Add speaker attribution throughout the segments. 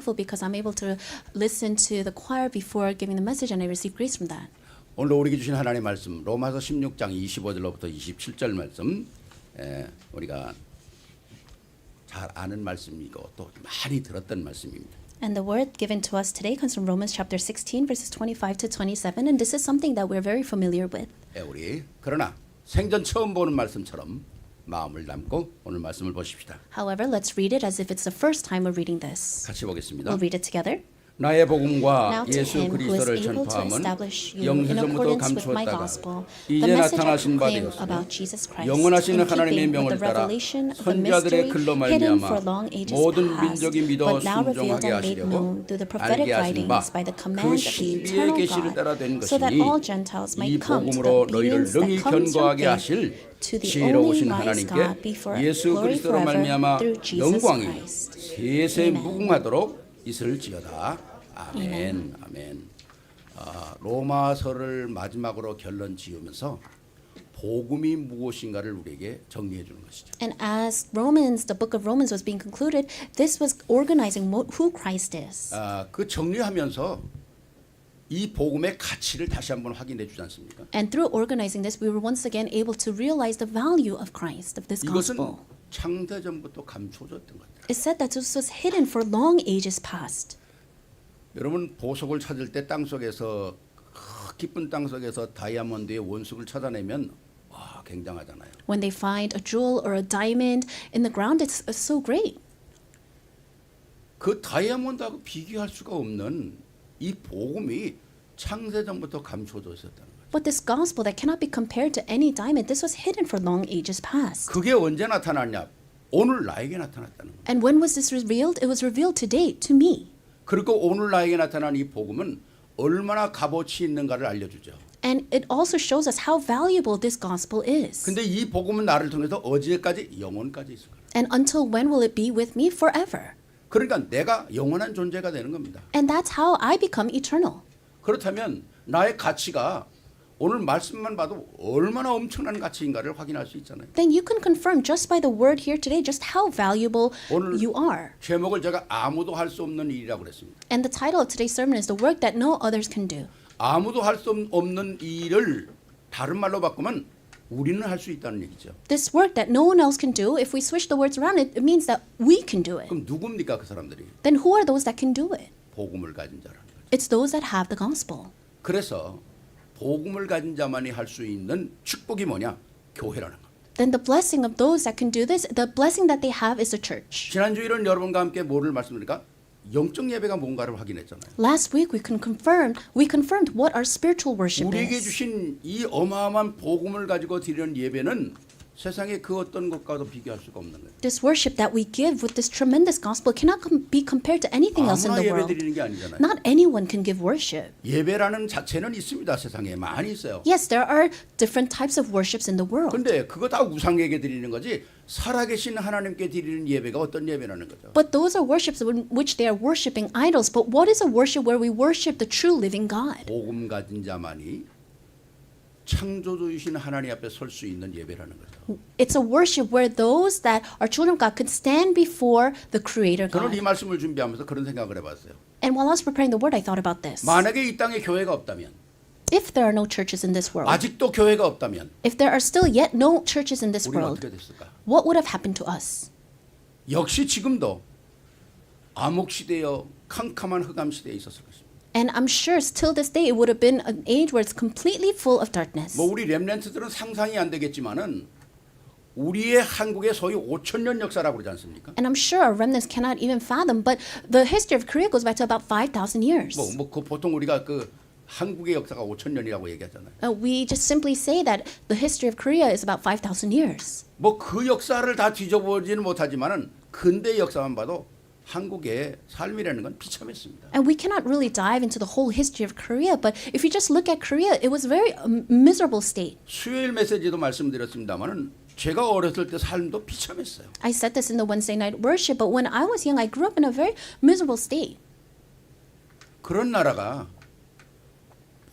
Speaker 1: powerful because I'm able to listen to the choir before giving the message and I receive grace from that.
Speaker 2: 오늘 우리에게 주신 하나님의 말씀 로마서 16장 25절로부터 27절 말씀 우리가 잘 아는 말씀이고 또 많이 들었던 말씀입니다.
Speaker 1: And the word given to us today comes from Romans chapter 16 verses 25 to 27 and this is something that we're very familiar with.
Speaker 2: 우리 그러나 생전 처음 보는 말씀처럼 마음을 담고 오늘 말씀을 보십시다.
Speaker 1: However, let's read it as if it's the first time we're reading this.
Speaker 2: 같이 보겠습니다.
Speaker 1: We'll read it together.
Speaker 2: 나의 복음과
Speaker 1: Now to
Speaker 2: 예수
Speaker 1: him who is
Speaker 2: 그리스도를
Speaker 1: able to
Speaker 2: 전파함은
Speaker 1: establish you in
Speaker 2: 영세전부터
Speaker 1: accordance with my
Speaker 2: 감추었다가
Speaker 1: gospel,
Speaker 2: 이제
Speaker 1: the message I
Speaker 2: 나타나신 바
Speaker 1: proclaim
Speaker 2: 되었으며
Speaker 1: about Jesus Christ,
Speaker 2: 영원하신
Speaker 1: in
Speaker 2: 하나님의
Speaker 1: keeping with
Speaker 2: 명을
Speaker 1: the
Speaker 2: 따라
Speaker 1: revelation of the
Speaker 2: 선자들의
Speaker 1: mystery
Speaker 2: 글로
Speaker 1: hidden
Speaker 2: 말미암아
Speaker 1: for long ages
Speaker 2: 모든
Speaker 1: past,
Speaker 2: 민족이 믿어
Speaker 1: but now revealed
Speaker 2: 순종하게
Speaker 1: and made
Speaker 2: 하시려고
Speaker 1: known through the prophetic
Speaker 2: 알게 하신 바
Speaker 1: writings by the
Speaker 2: 그
Speaker 1: command of the
Speaker 2: 신비의
Speaker 1: eternal
Speaker 2: 계시를 따라
Speaker 1: God,
Speaker 2: 된
Speaker 1: so that
Speaker 2: 것이니
Speaker 1: all Gentiles
Speaker 2: 이
Speaker 1: might come to
Speaker 2: 복음으로
Speaker 1: the
Speaker 2: 너희를
Speaker 1: obedience that
Speaker 2: 능히
Speaker 1: comes from
Speaker 2: 견고하게
Speaker 1: faith
Speaker 2: 하실
Speaker 1: to the
Speaker 2: 지혜로우신
Speaker 1: only wise God
Speaker 2: 하나님께
Speaker 1: be for
Speaker 2: 예수
Speaker 1: glory
Speaker 2: 그리스도로
Speaker 1: forever
Speaker 2: 말미암아
Speaker 1: through Jesus
Speaker 2: 영광이
Speaker 1: Christ.
Speaker 2: 세세
Speaker 1: Amen.
Speaker 2: 무궁하도록 있을지어다. 아멘. 아멘. 로마서를 마지막으로 결론 지으면서 복음이 무엇인가를 우리에게 정리해 주는 것이죠.
Speaker 1: And as Romans, the book of Romans was being concluded, this was organizing who Christ is.
Speaker 2: 그 정리하면서 이 복음의 가치를 다시 한번 확인해 주지 않습니까?
Speaker 1: And through organizing this, we were once again able to realize the value of Christ, of this
Speaker 2: 이것은
Speaker 1: gospel.
Speaker 2: 창세전부터 감춰졌던 것이다.
Speaker 1: It said that this was hidden for long ages past.
Speaker 2: 여러분 보석을 찾을 때 땅속에서 깊은 땅속에서 다이아몬드의 원석을 찾아내면 와 굉장하잖아요.
Speaker 1: When they find a jewel or a diamond in the ground, it's so great.
Speaker 2: 그 다이아몬드하고 비교할 수가 없는 이 복음이 창세전부터 감춰져 있었다는 거예요.
Speaker 1: But this gospel that cannot be compared to any diamond, this was hidden for long ages past.
Speaker 2: 그게 언제 나타났냐? 오늘 나에게 나타났다는 거예요.
Speaker 1: And when was this revealed? It was revealed today to me.
Speaker 2: 그리고 오늘 나에게 나타난 이 복음은 얼마나 값어치 있는가를 알려주죠.
Speaker 1: And it also shows us how valuable this gospel is.
Speaker 2: 근데 이 복음은 나를 통해서 어디까지 영원까지 있을 거예요.
Speaker 1: And until when will it be with me? Forever.
Speaker 2: 그러니까 내가 영원한 존재가 되는 겁니다.
Speaker 1: And that's how I become eternal.
Speaker 2: 그렇다면 나의 가치가 오늘 말씀만 봐도 얼마나 엄청난 가치인가를 확인할 수 있잖아요.
Speaker 1: Then you can confirm just by the word here today just how valuable
Speaker 2: 오늘
Speaker 1: you are.
Speaker 2: 제목을 제가 아무도 할 수 없는 일이라고 그랬습니다.
Speaker 1: And the title of today's sermon is The Work That No Others Can Do.
Speaker 2: 아무도 할 수 없는 일을 다른 말로 바꾸면 우리는 할 수 있다는 얘기죠.
Speaker 1: This work that no one else can do, if we switch the words around, it means that we can do it.
Speaker 2: 그럼 누굽니까 그 사람들이?
Speaker 1: Then who are those that can do it?
Speaker 2: 복음을 가진 자라는 거죠.
Speaker 1: It's those that have the gospel.
Speaker 2: 그래서 복음을 가진 자만이 할 수 있는 축복이 뭐냐? 교회라는 겁니다.
Speaker 1: Then the blessing of those that can do this, the blessing that they have is the church.
Speaker 2: 지난주일은 여러분과 함께 뭐를 말씀드릴까? 영적 예배가 뭔가를 확인했잖아요.
Speaker 1: Last week we confirmed what our spiritual worship
Speaker 2: 우리에게
Speaker 1: is.
Speaker 2: 주신 이 어마어마한 복음을 가지고 드리는 예배는 세상의 그 어떤 것과도 비교할 수가 없는 거예요.
Speaker 1: This worship that we give with this tremendous gospel cannot be compared to anything else in
Speaker 2: 아무나
Speaker 1: the
Speaker 2: 예배
Speaker 1: world.
Speaker 2: 드리는 게 아니잖아요.
Speaker 1: Not anyone can give worship.
Speaker 2: 예배라는 자체는 있습니다. 세상에 많이 있어요.
Speaker 1: Yes, there are different types of worships in the world.
Speaker 2: 근데 그거 다 우상에게 드리는 거지 살아계신 하나님께 드리는 예배가 어떤 예배라는 거죠.
Speaker 1: But those are worships in which they are worshiping idols. But what is a worship where we worship the true living God?
Speaker 2: 복음 가진 자만이 창조주이신 하나님 앞에 설 수 있는 예배라는 거죠.
Speaker 1: It's a worship where those that are children of God could stand before the Creator
Speaker 2: 저는 이
Speaker 1: God.
Speaker 2: 말씀을 준비하면서 그런 생각을 해봤어요.
Speaker 1: And while I was preparing the word, I thought about this.
Speaker 2: 만약에 이 땅에 교회가 없다면,
Speaker 1: If there are no churches in this world,
Speaker 2: 아직도 교회가 없다면
Speaker 1: if there are still yet no churches in this
Speaker 2: 우리는
Speaker 1: world,
Speaker 2: 어떻게 됐을까?
Speaker 1: what would have happened to us?
Speaker 2: 역시 지금도 암흑 시대여 캄캄한 흑암 시대에 있었을 것입니다.
Speaker 1: And I'm sure still this day it would have been an age where it's completely full of darkness.
Speaker 2: 뭐 우리 렘넌트들은 상상이 안 되겠지만은 우리의 한국의 소위 5,000년 역사라고 그러지 않습니까?
Speaker 1: And I'm sure our remnants cannot even fathom, but the history of Korea goes back to about 5,000 years.
Speaker 2: 그 보통 우리가 그 한국의 역사가 5,000년이라고 얘기하잖아요.
Speaker 1: We just simply say that the history of Korea is about 5,000 years.
Speaker 2: 뭐 그 역사를 다 뒤져보지는 못하지만은 근대 역사만 봐도 한국의 삶이라는 건 비참했습니다.
Speaker 1: And we cannot really dive into the whole history of Korea, but if you just look at Korea, it was a very miserable state.
Speaker 2: 수요일 메시지도 말씀드렸습니다만은 제가 어렸을 때 삶도 비참했어요.
Speaker 1: I said this in the Wednesday night worship, but when I was young, I grew up in a very miserable state.
Speaker 2: 그런 나라가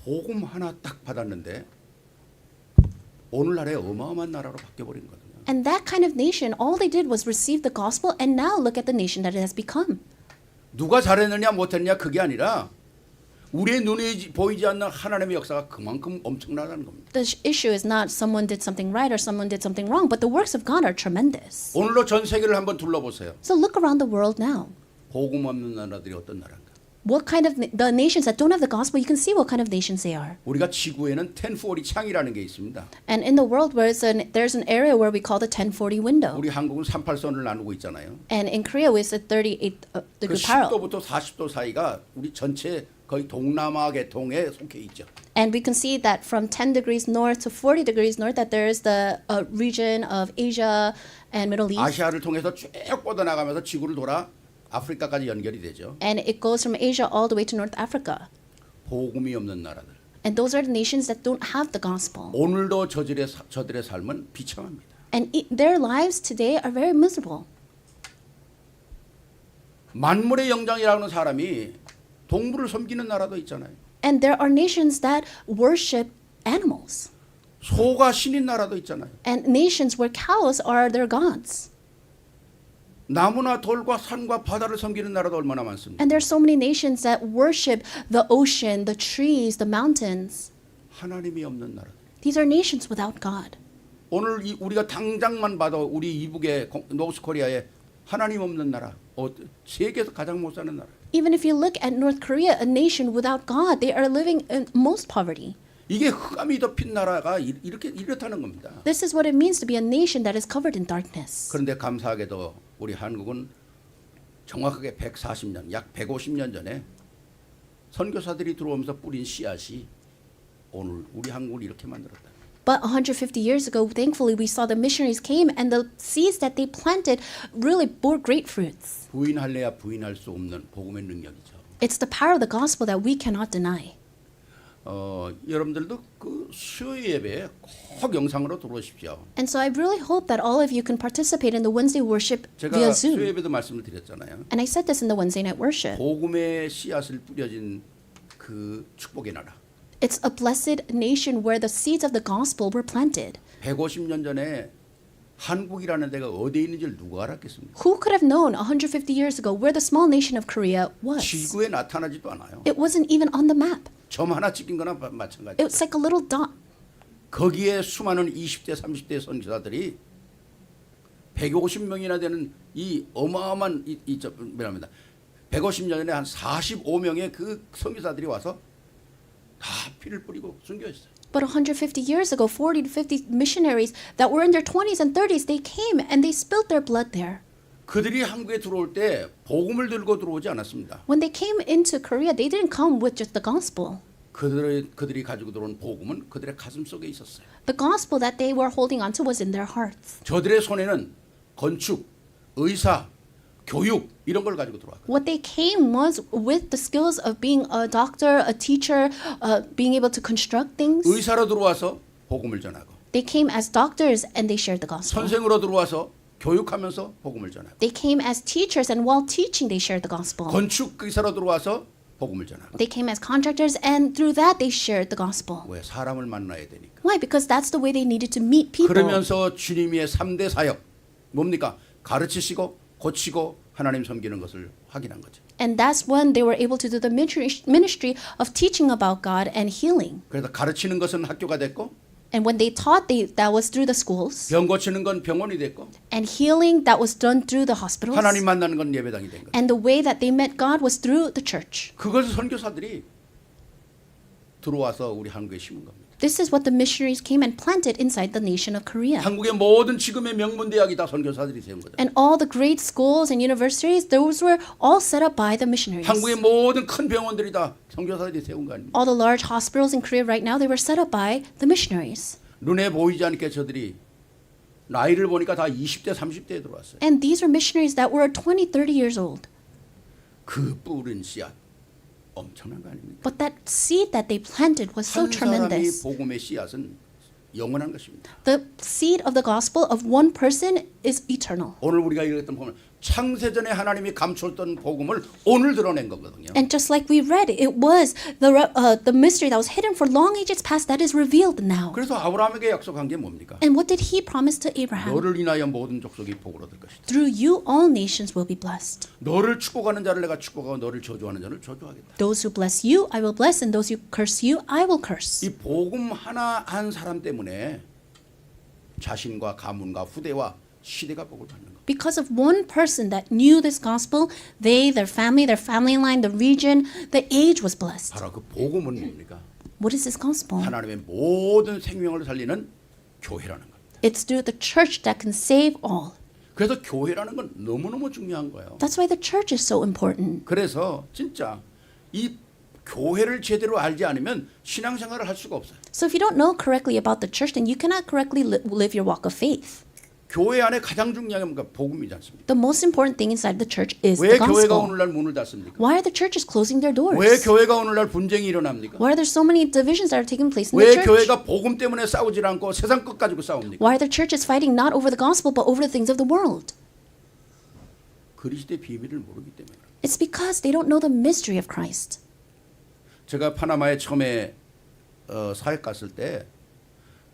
Speaker 2: 복음 하나 딱 받았는데 오늘날의 어마어마한 나라로 바뀌어버린 거거든요.
Speaker 1: And that kind of nation, all they did was receive the gospel, and now look at the nation that it has become.
Speaker 2: 누가 잘했느냐 못했느냐 그게 아니라 우리의 눈에 보이지 않는 하나님의 역사가 그만큼 엄청나다는 겁니다.
Speaker 1: The issue is not someone did something right or someone did something wrong, but the works of God are tremendous.
Speaker 2: 오늘로 전 세계를 한번 둘러보세요.
Speaker 1: So look around the world now.
Speaker 2: 복음 없는 나라들이 어떤 나라인가?
Speaker 1: What kind of the nations that don't have the gospel, you can see what kind of nations they are.
Speaker 2: 우리가 지구에는 1040 창이라는 게 있습니다.
Speaker 1: And in the world where there's an area where we call the 1040 window.
Speaker 2: 우리 한국은 38선을 나누고 있잖아요.
Speaker 1: And in Korea we said 38
Speaker 2: 그
Speaker 1: degree parallel.
Speaker 2: 10도부터 40도 사이가 우리 전체 거의 동남아 계통에 속해 있죠.
Speaker 1: And we can see that from 10 degrees north to 40 degrees north that there is the region of Asia and Middle East.
Speaker 2: 아시아를 통해서 쭉 뻗어나가면서 지구를 돌아 아프리카까지 연결이 되죠.
Speaker 1: And it goes from Asia all the way to North Africa.
Speaker 2: 복음이 없는 나라들.
Speaker 1: And those are the nations that don't have the gospel.
Speaker 2: 오늘도 저들의 삶은 비참합니다.
Speaker 1: And their lives today are very miserable.
Speaker 2: 만물의 영장이라는 사람이 동물을 섬기는 나라도 있잖아요.
Speaker 1: And there are nations that worship animals.
Speaker 2: 소가 신인 나라도 있잖아요.
Speaker 1: And nations where cows are their gods.
Speaker 2: 나무나 돌과 산과 바다를 섬기는 나라도 얼마나 많습니까?
Speaker 1: And there are so many nations that worship the ocean, the trees, the mountains.
Speaker 2: 하나님이 없는 나라들.
Speaker 1: These are nations without God.
Speaker 2: 오늘 우리가 당장만 봐도 우리 이북의 노스코리아에 하나님 없는 나라, 세계에서 가장 못 사는 나라.
Speaker 1: Even if you look at North Korea, a nation without God, they are living in most poverty.
Speaker 2: 이게 흑암이 덮인 나라가 이렇다는 겁니다.
Speaker 1: This is what it means to be a nation that is covered in darkness.
Speaker 2: 그런데 감사하게도 우리 한국은 정확하게 140년, 약 150년 전에 선교사들이 들어오면서 뿌린 씨앗이 오늘 우리 한국을 이렇게 만들었다.
Speaker 1: But 150 years ago, thankfully, we saw the missionaries came and the seeds that they planted really bore great fruits.
Speaker 2: 부인할래야 부인할 수 없는 복음의 능력이죠.
Speaker 1: It's the power of the gospel that we cannot deny.
Speaker 2: 여러분들도 그 수요 예배에 꼭 영상으로 들어오십시오.
Speaker 1: And so I really hope that all of you can participate in the Wednesday worship
Speaker 2: 제가
Speaker 1: via
Speaker 2: 수요
Speaker 1: Zoom.
Speaker 2: 예배도 말씀을 드렸잖아요.
Speaker 1: And I said this in the Wednesday night worship.
Speaker 2: 복음의 씨앗을 뿌려진 그 축복의 나라.
Speaker 1: It's a blessed nation where the seeds of the gospel were planted.
Speaker 2: 150년 전에 한국이라는 데가 어디에 있는지를 누가 알았겠습니까?
Speaker 1: Who could have known 150 years ago where the small nation of Korea was?
Speaker 2: 지구에 나타나지도 않아요.
Speaker 1: It wasn't even on the map.
Speaker 2: 점 하나 찍힌 거나 마찬가지.
Speaker 1: It was like a little dot.
Speaker 2: 거기에 수많은 20대, 30대 선교사들이 150명이나 되는 이 어마어마한 뭐랍니다. 150년 전에 한 45명의 그 선교사들이 와서 다 피를 뿌리고 순교했어요.
Speaker 1: But 150 years ago, 40 to 50 missionaries that were in their 20s and 30s, they came and they spilled their blood there.
Speaker 2: 그들이 한국에 들어올 때 복음을 들고 들어오지 않았습니다.
Speaker 1: When they came into Korea, they didn't come with just the gospel.
Speaker 2: 그들이 가지고 들어온 복음은 그들의 가슴 속에 있었어요.
Speaker 1: The gospel that they were holding onto was in their hearts.
Speaker 2: 저들의 손에는 건축, 의사, 교육 이런 걸 가지고 들어왔거든요.
Speaker 1: What they came was with the skills of being a doctor, a teacher, being able to construct things.
Speaker 2: 의사로 들어와서 복음을 전하고
Speaker 1: They came as doctors and they shared the gospel.
Speaker 2: 선생으로 들어와서 교육하면서 복음을 전하고
Speaker 1: They came as teachers and while teaching they shared the gospel.
Speaker 2: 건축 의사로 들어와서 복음을 전하고
Speaker 1: They came as contractors and through that they shared the gospel.
Speaker 2: 왜 사람을 만나야 되니까.
Speaker 1: Why? Because that's the way they needed to meet people.
Speaker 2: 그러면서 주님의 3대 사역 뭡니까? 가르치시고 고치고 하나님 섬기는 것을 확인한 거죠.
Speaker 1: And that's when they were able to do the ministry of teaching about God and healing.
Speaker 2: 그래서 가르치는 것은 학교가 됐고
Speaker 1: And when they taught, that was through the schools.
Speaker 2: 병 고치는 건 병원이 됐고
Speaker 1: And healing, that was done through the hospitals.
Speaker 2: 하나님 만나는 건 예배당이 된 거죠.
Speaker 1: And the way that they met God was through the church.
Speaker 2: 그것을 선교사들이 들어와서 우리 한국에 심은 겁니다.
Speaker 1: This is what the missionaries came and planted inside the nation of Korea.
Speaker 2: 한국의 모든 지금의 명문 대학이 다 선교사들이 세운 거죠.
Speaker 1: And all the great schools and universities, those were all set up by the missionaries.
Speaker 2: 한국의 모든 큰 병원들이 다 선교사들이 세운 거 아닙니까?
Speaker 1: All the large hospitals in Korea right now, they were set up by the missionaries.
Speaker 2: 눈에 보이지 않게 저들이 나이를 보니까 다 20대, 30대에 들어왔어요.
Speaker 1: And these were missionaries that were 20, 30 years old.
Speaker 2: 그 뿌린 씨앗 엄청난 거 아닙니까?
Speaker 1: But that seed that they planted was so
Speaker 2: 한 사람이
Speaker 1: tremendous.
Speaker 2: 복음의 씨앗은 영원한 것입니다.
Speaker 1: The seed of the gospel of one person is eternal.
Speaker 2: 오늘 우리가 읽었던 보면 창세전에 하나님이 감추었던 복음을 오늘 드러낸 거거든요.
Speaker 1: And just like we read, it was the mystery that was hidden for long ages past that is revealed now.
Speaker 2: 그래서 아브라함에게 약속한 게 뭡니까?
Speaker 1: And what did he promise to Abraham?
Speaker 2: 너를 인하여 모든 족속이 복을 얻을 것이다.
Speaker 1: Through you, all nations will be blessed.
Speaker 2: 너를 축복하는 자를 내가 축복하고 너를 저주하는 자를 저주하겠다.
Speaker 1: Those who bless you, I will bless, and those who curse you, I will curse.
Speaker 2: 이 복음 하나 한 사람 때문에 자신과 가문과 후대와 시대가 복을 받는 거.
Speaker 1: Because of one person that knew this gospel, they, their family line, the region, the age was blessed.
Speaker 2: 바로 그 복음은 뭡니까?
Speaker 1: What is this gospel?
Speaker 2: 하나님의 모든 생명을 살리는 교회라는 겁니다.
Speaker 1: It's through the church that can save all.
Speaker 2: 그래서 교회라는 건 너무너무 중요한 거예요.
Speaker 1: That's why the church is so important.
Speaker 2: 그래서 진짜 이 교회를 제대로 알지 않으면 신앙생활을 할 수가 없어요.
Speaker 1: So if you don't know correctly about the church, then you cannot correctly live your walk of faith.
Speaker 2: 교회 안에 가장 중요한 게 뭔가 복음이지 않습니까?
Speaker 1: The most important thing inside the church is
Speaker 2: 왜
Speaker 1: the
Speaker 2: 교회가
Speaker 1: gospel.
Speaker 2: 오늘날 문을 닫습니까?
Speaker 1: Why are the churches closing their doors?
Speaker 2: 왜 교회가 오늘날 분쟁이 일어납니까?
Speaker 1: Why are there so many divisions that are taking place in
Speaker 2: 왜
Speaker 1: the church?
Speaker 2: 교회가 복음 때문에 싸우지 않고 세상 것 가지고 싸웁니까?
Speaker 1: Why are the churches fighting not over the gospel but over the things of the world?
Speaker 2: 그리스도의 비밀을 모르기 때문에.
Speaker 1: It's because they don't know the mystery of Christ.
Speaker 2: 제가 파나마에 처음에 사역 갔을 때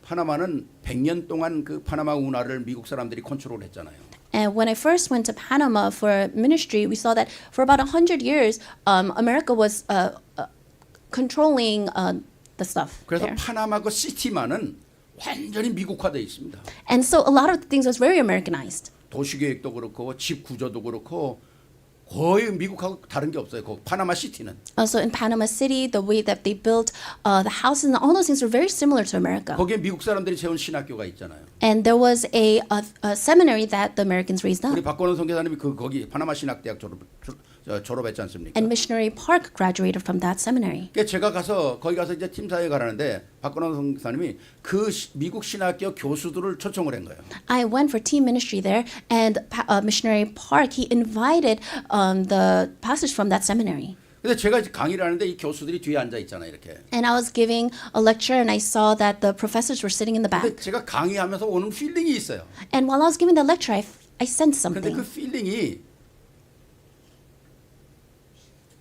Speaker 2: 파나마는 100년 동안 그 파나마 운하를 미국 사람들이 컨트롤했잖아요.
Speaker 1: And when I first went to Panama for ministry, we saw that for about 100 years, America was controlling the stuff
Speaker 2: 그래서
Speaker 1: there.
Speaker 2: 파나마 그 시티만은 완전히 미국화되어 있습니다.
Speaker 1: And so a lot of things was very Americanized.
Speaker 2: 도시계획도 그렇고 집 구조도 그렇고 거의 미국하고 다른 게 없어요. 그 파나마 시티는.
Speaker 1: So in Panama City, the way that they built the houses and all those things were very similar to America.
Speaker 2: 거기에 미국 사람들이 세운 신학교가 있잖아요.
Speaker 1: And there was a seminary that the Americans raised
Speaker 2: 우리
Speaker 1: up.
Speaker 2: 박건원 선교사님이 거기 파나마 신학대학 졸업했지 않습니까?
Speaker 1: And Missionary Park graduated from that seminary.
Speaker 2: 그러니까 제가 거기 가서 이제 팀사에 가라는데 박건원 선교사님이 그 미국 신학교 교수들을 초청을 한 거예요.
Speaker 1: I went for team ministry there, and Missionary Park, he invited the pastors from that seminary.
Speaker 2: 근데 제가 강의를 하는데 이 교수들이 뒤에 앉아 있잖아요, 이렇게.
Speaker 1: And I was giving a lecture, and I saw that the professors were sitting in the
Speaker 2: 근데
Speaker 1: back.
Speaker 2: 제가 강의하면서 오는 필링이 있어요.
Speaker 1: And while I was giving the lecture, I sensed
Speaker 2: 근데 그
Speaker 1: something.
Speaker 2: 필링이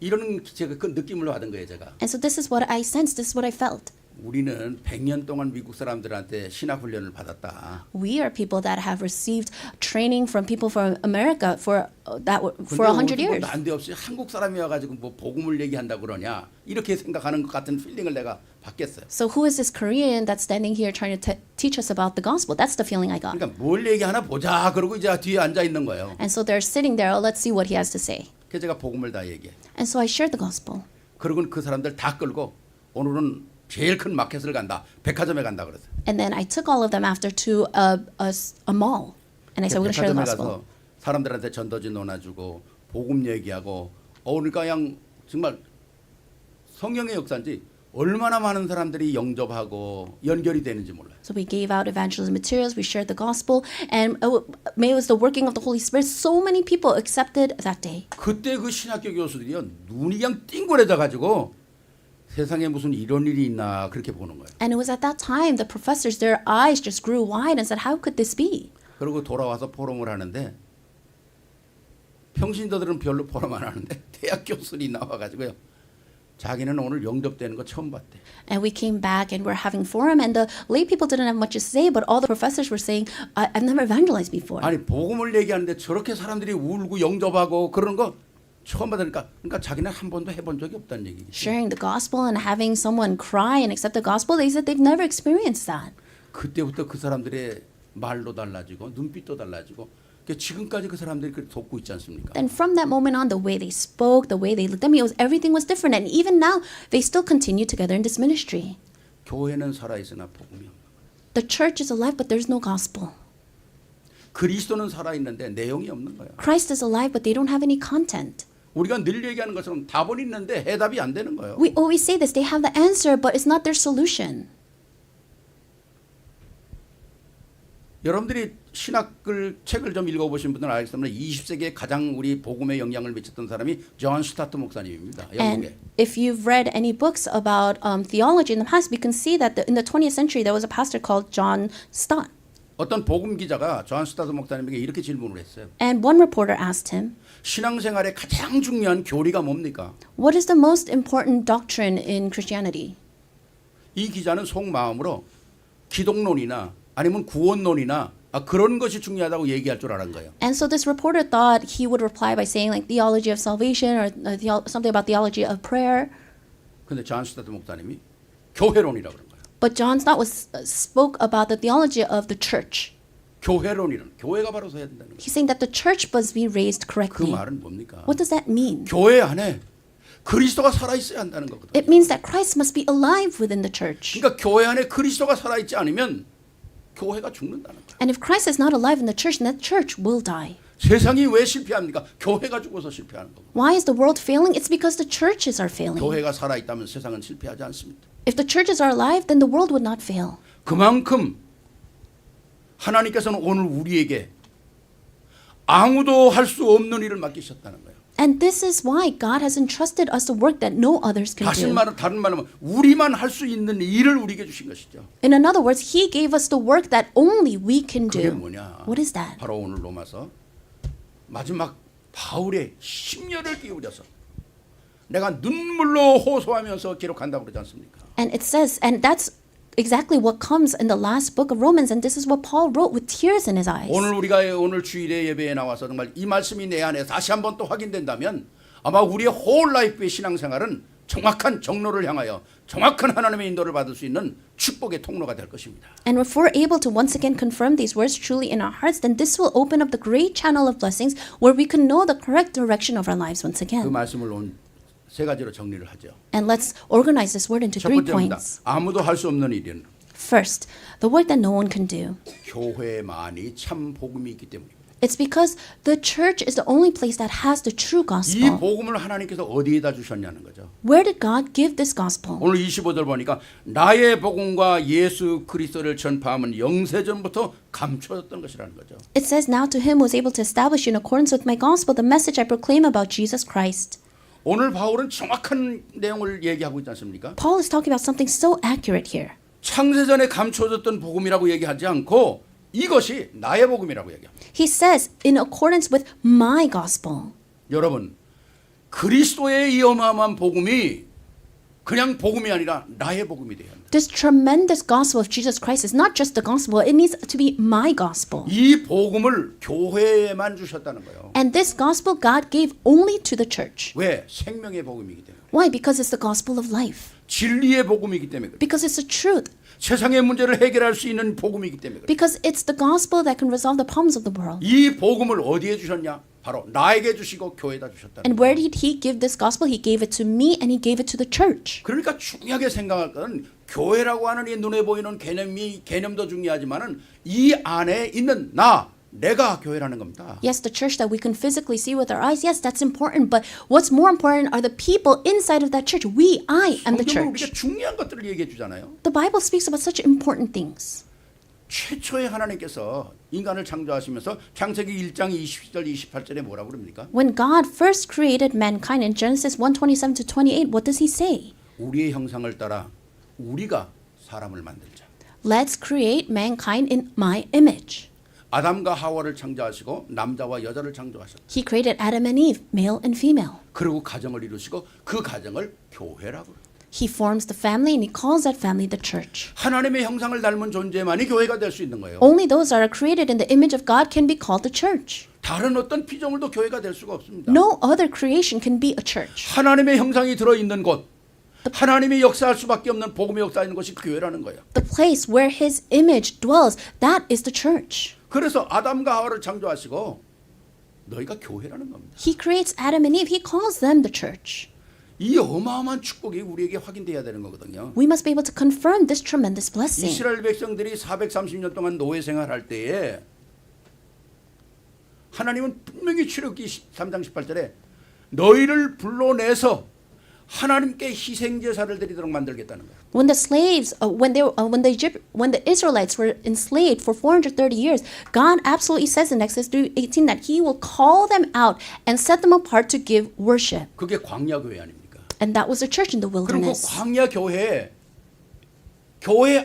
Speaker 2: 이런 제가 그 느낌을 받은 거예요, 제가.
Speaker 1: And so this is what I sensed, this is what I felt.
Speaker 2: 우리는 100년 동안 미국 사람들한테 신학 훈련을 받았다.
Speaker 1: We are people that have received training from people from America for 100 years.
Speaker 2: 난데없이 한국 사람이 와가지고 뭐 복음을 얘기한다 그러냐 이렇게 생각하는 것 같은 필링을 내가 받겠어요.
Speaker 1: So who is this Korean that's standing here trying to teach us about the gospel? That's the feeling I got.
Speaker 2: 그러니까 뭘 얘기하나 보자 그러고 이제 뒤에 앉아 있는 거예요.
Speaker 1: And so they're sitting there, oh, let's see what he has to say.
Speaker 2: 그래서 제가 복음을 다 얘기해.
Speaker 1: And so I shared the gospel.
Speaker 2: 그러고는 그 사람들 다 끌고 오늘은 제일 큰 마켓을 간다. 백화점에 간다 그랬어요.
Speaker 1: And then I took all of them after to a mall. And I said, we're going to share the
Speaker 2: 백화점에
Speaker 1: gospel.
Speaker 2: 가서 사람들한테 전도지 논아주고 복음 얘기하고 그러니까 그냥 정말 성령의 역사인지 얼마나 많은 사람들이 영접하고 연결이 되는지 몰라요.
Speaker 1: So we gave out evangelism materials, we shared the gospel, and it was the working of the Holy Spirit. So many people accepted that day.
Speaker 2: 그때 그 신학교 교수들이요 눈이 그냥 띵그레져 가지고 세상에 무슨 이런 일이 있나 그렇게 보는 거예요.
Speaker 1: And it was at that time the professors, their eyes just grew wide and said, how could this be?
Speaker 2: 그리고 돌아와서 포럼을 하는데 평신도들은 별로 포럼 안 하는데 대학 교수들이 나와가지고요. 자기는 오늘 영접되는 거 처음 봤대.
Speaker 1: And we came back and we're having forum, and the lay people didn't have much to say, but all the professors were saying, I've never evangelized before.
Speaker 2: 아니 복음을 얘기하는데 저렇게 사람들이 울고 영접하고 그러는 거 처음 받으니까 그러니까 자기는 한 번도 해본 적이 없다는 얘기지.
Speaker 1: Sharing the gospel and having someone cry and accept the gospel, they said they've never experienced that.
Speaker 2: 그때부터 그 사람들의 말도 달라지고 눈빛도 달라지고 지금까지 그 사람들이 그렇게 돕고 있지 않습니까?
Speaker 1: And from that moment on, the way they spoke, the way they looked at me, everything was different. And even now, they still continue together in this ministry.
Speaker 2: 교회는 살아있으나 복음이 없는 거예요.
Speaker 1: The church is alive, but there's no gospel.
Speaker 2: 그리스도는 살아있는데 내용이 없는 거예요.
Speaker 1: Christ is alive, but they don't have any content.
Speaker 2: 우리가 늘 얘기하는 것처럼 답은 있는데 해답이 안 되는 거예요.
Speaker 1: We always say this, they have the answer, but it's not their solution.
Speaker 2: 여러분들이 책을 좀 읽어보신 분들은 알겠지만 20세기에 가장 우리 복음에 영향을 미쳤던 사람이 존 스타트 목사님입니다. 영국에.
Speaker 1: And if you've read any books about theology in the past, we can see that in the 20th century there was a pastor called John Stott.
Speaker 2: 어떤 복음 기자가 존 스타트 목사님에게 이렇게 질문을 했어요.
Speaker 1: And one reporter asked him,
Speaker 2: 신앙생활의 가장 중요한 교리가 뭡니까?
Speaker 1: what is the most important doctrine in Christianity?
Speaker 2: 이 기자는 속마음으로 기독론이나 아니면 구원론이나 그런 것이 중요하다고 얘기할 줄 알은 거예요.
Speaker 1: And so this reporter thought he would reply by saying like theology of salvation or something about theology of prayer.
Speaker 2: 근데 존 스타트 목사님이 교회론이라고 그런 거예요.
Speaker 1: But John Stott spoke about the theology of the church.
Speaker 2: 교회론이란 교회가 바로 서야 된다는 거예요.
Speaker 1: He's saying that the church must be raised
Speaker 2: 그
Speaker 1: correctly.
Speaker 2: 말은 뭡니까?
Speaker 1: What does that mean?
Speaker 2: 교회 안에 그리스도가 살아 있어야 한다는 거거든요.
Speaker 1: It means that Christ must be alive within the church.
Speaker 2: 그러니까 교회 안에 그리스도가 살아 있지 않으면 교회가 죽는다는 거예요.
Speaker 1: And if Christ is not alive in the church, then that church will die.
Speaker 2: 세상이 왜 실패합니까? 교회가 죽어서 실패하는 거고.
Speaker 1: Why is the world failing? It's because the churches are failing.
Speaker 2: 교회가 살아 있다면 세상은 실패하지 않습니다.
Speaker 1: If the churches are alive, then the world would not fail.
Speaker 2: 그만큼 하나님께서는 오늘 우리에게 아무도 할 수 없는 일을 맡기셨다는 거예요.
Speaker 1: And this is why God has entrusted us the work that no others can do.
Speaker 2: 다른 말은 우리만 할 수 있는 일을 우리에게 주신 것이죠.
Speaker 1: In other words, He gave us the work that only we can
Speaker 2: 그게
Speaker 1: do.
Speaker 2: 뭐냐?
Speaker 1: What is that?
Speaker 2: 바로 오늘 로마서 마지막 바울의 심려를 기울여서 내가 눈물로 호소하면서 기록한다고 그러지 않습니까?
Speaker 1: And it says, and that's exactly what comes in the last book of Romans, and this is what Paul wrote with tears in his eyes.
Speaker 2: 오늘 주일의 예배에 나와서 정말 이 말씀이 내 안에 다시 한번 또 확인된다면 아마 우리의 홀 라이프의 신앙생활은 정확한 정로를 향하여 정확한 하나님의 인도를 받을 수 있는 축복의 통로가 될 것입니다.
Speaker 1: And if we're able to once again confirm these words truly in our hearts, then this will open up the great channel of blessings where we can know the correct direction of our lives once
Speaker 2: 그
Speaker 1: again.
Speaker 2: 말씀을 세 가지로 정리를 하죠.
Speaker 1: And let's organize this word into
Speaker 2: 첫
Speaker 1: 3
Speaker 2: 번째입니다.
Speaker 1: points.
Speaker 2: 아무도 할 수 없는 일은
Speaker 1: First, the work that no one can do.
Speaker 2: 교회만이 참 복음이 있기 때문입니다.
Speaker 1: It's because the church is the only place that has the true
Speaker 2: 이
Speaker 1: gospel.
Speaker 2: 복음을 하나님께서 어디에다 주셨냐는 거죠.
Speaker 1: Where did God give this gospel?
Speaker 2: 오늘 25절 보니까 나의 복음과 예수 그리스도를 전파함은 영세전부터 감춰졌던 것이라는 거죠.
Speaker 1: It says, now to him who is able to establish in accordance with my gospel the message I proclaim about Jesus Christ.
Speaker 2: 오늘 바울은 정확한 내용을 얘기하고 있지 않습니까?
Speaker 1: Paul is talking about something so accurate here.
Speaker 2: 창세전에 감춰졌던 복음이라고 얘기하지 않고 이것이 나의 복음이라고 얘기합니다.
Speaker 1: He says, in accordance with my gospel.
Speaker 2: 여러분, 그리스도의 이 어마어마한 복음이 그냥 복음이 아니라 나의 복음이 돼야 합니다.
Speaker 1: This tremendous gospel of Jesus Christ is not just the gospel, it needs to be my gospel.
Speaker 2: 이 복음을 교회에만 주셨다는 거예요.
Speaker 1: And this gospel God gave only to the church.
Speaker 2: 왜? 생명의 복음이기 때문에.
Speaker 1: Why? Because it's the gospel of life.
Speaker 2: 진리의 복음이기 때문에. 그래요.
Speaker 1: Because it's the truth.
Speaker 2: 세상의 문제를 해결할 수 있는 복음이기 때문에. 그래요.
Speaker 1: Because it's the gospel that can resolve the problems of the world.
Speaker 2: 이 복음을 어디에 주셨냐? 바로 나에게 주시고 교회에다 주셨다는
Speaker 1: And
Speaker 2: 거예요.
Speaker 1: where did he give this gospel? He gave it to me and he gave it to the church.
Speaker 2: 그러니까 중요하게 생각할 것은 교회라고 하는 이 눈에 보이는 개념도 중요하지만은 이 안에 있는 내가 교회라는 겁니다.
Speaker 1: Yes, the church that we can physically see with our eyes, yes, that's important. But what's more important are the people inside of that church. I am the
Speaker 2: 성경은
Speaker 1: church.
Speaker 2: 우리가 중요한 것들을 얘기해 주잖아요.
Speaker 1: The Bible speaks about such important things.
Speaker 2: 최초에 하나님께서 인간을 창조하시면서 창세기 1장 20절 28절에 뭐라고 그럽니까?
Speaker 1: When God first created mankind in Genesis 1:27 to 28, what does he say?
Speaker 2: 우리의 형상을 따라 우리가 사람을 만들자.
Speaker 1: Let's create mankind in my image.
Speaker 2: 아담과 하와를 창조하시고 남자와 여자를 창조하셨다.
Speaker 1: He created Adam and Eve, male and female.
Speaker 2: 그리고 가정을 이루시고 그 가정을 교회라고 그래요.
Speaker 1: He forms the family and he calls that family the church.
Speaker 2: 하나님의 형상을 닮은 존재만이 교회가 될 수 있는 거예요.
Speaker 1: Only those that are created in the image of God can be called the church.
Speaker 2: 다른 어떤 피조물도 교회가 될 수가 없습니다.
Speaker 1: No other creation can be a church.
Speaker 2: 하나님의 형상이 들어있는 곳, 하나님이 역사할 수밖에 없는 복음의 역사하는 것이 교회라는 거예요.
Speaker 1: The place where his image dwells, that is the church.
Speaker 2: 그래서 아담과 하와를 창조하시고 너희가 교회라는 겁니다.
Speaker 1: He creates Adam and Eve. He calls them the church.
Speaker 2: 이 어마어마한 축복이 우리에게 확인돼야 되는 거거든요.
Speaker 1: We must be able to confirm this tremendous blessing.
Speaker 2: 이스라엘 백성들이 430년 동안 노예 생활할 때에 하나님은 분명히 출애굽기 3장 18절에 너희를 불러내서 하나님께 희생 제사를 드리도록 만들겠다는 거예요.
Speaker 1: When the slaves, when the Israelites were enslaved for 430 years, God absolutely says in Exodus 3:18 that He will call them out and set them apart to give worship.
Speaker 2: 그게 광야 교회 아닙니까?
Speaker 1: And that was the church in the
Speaker 2: 그리고 그
Speaker 1: wilderness.
Speaker 2: 광야 교회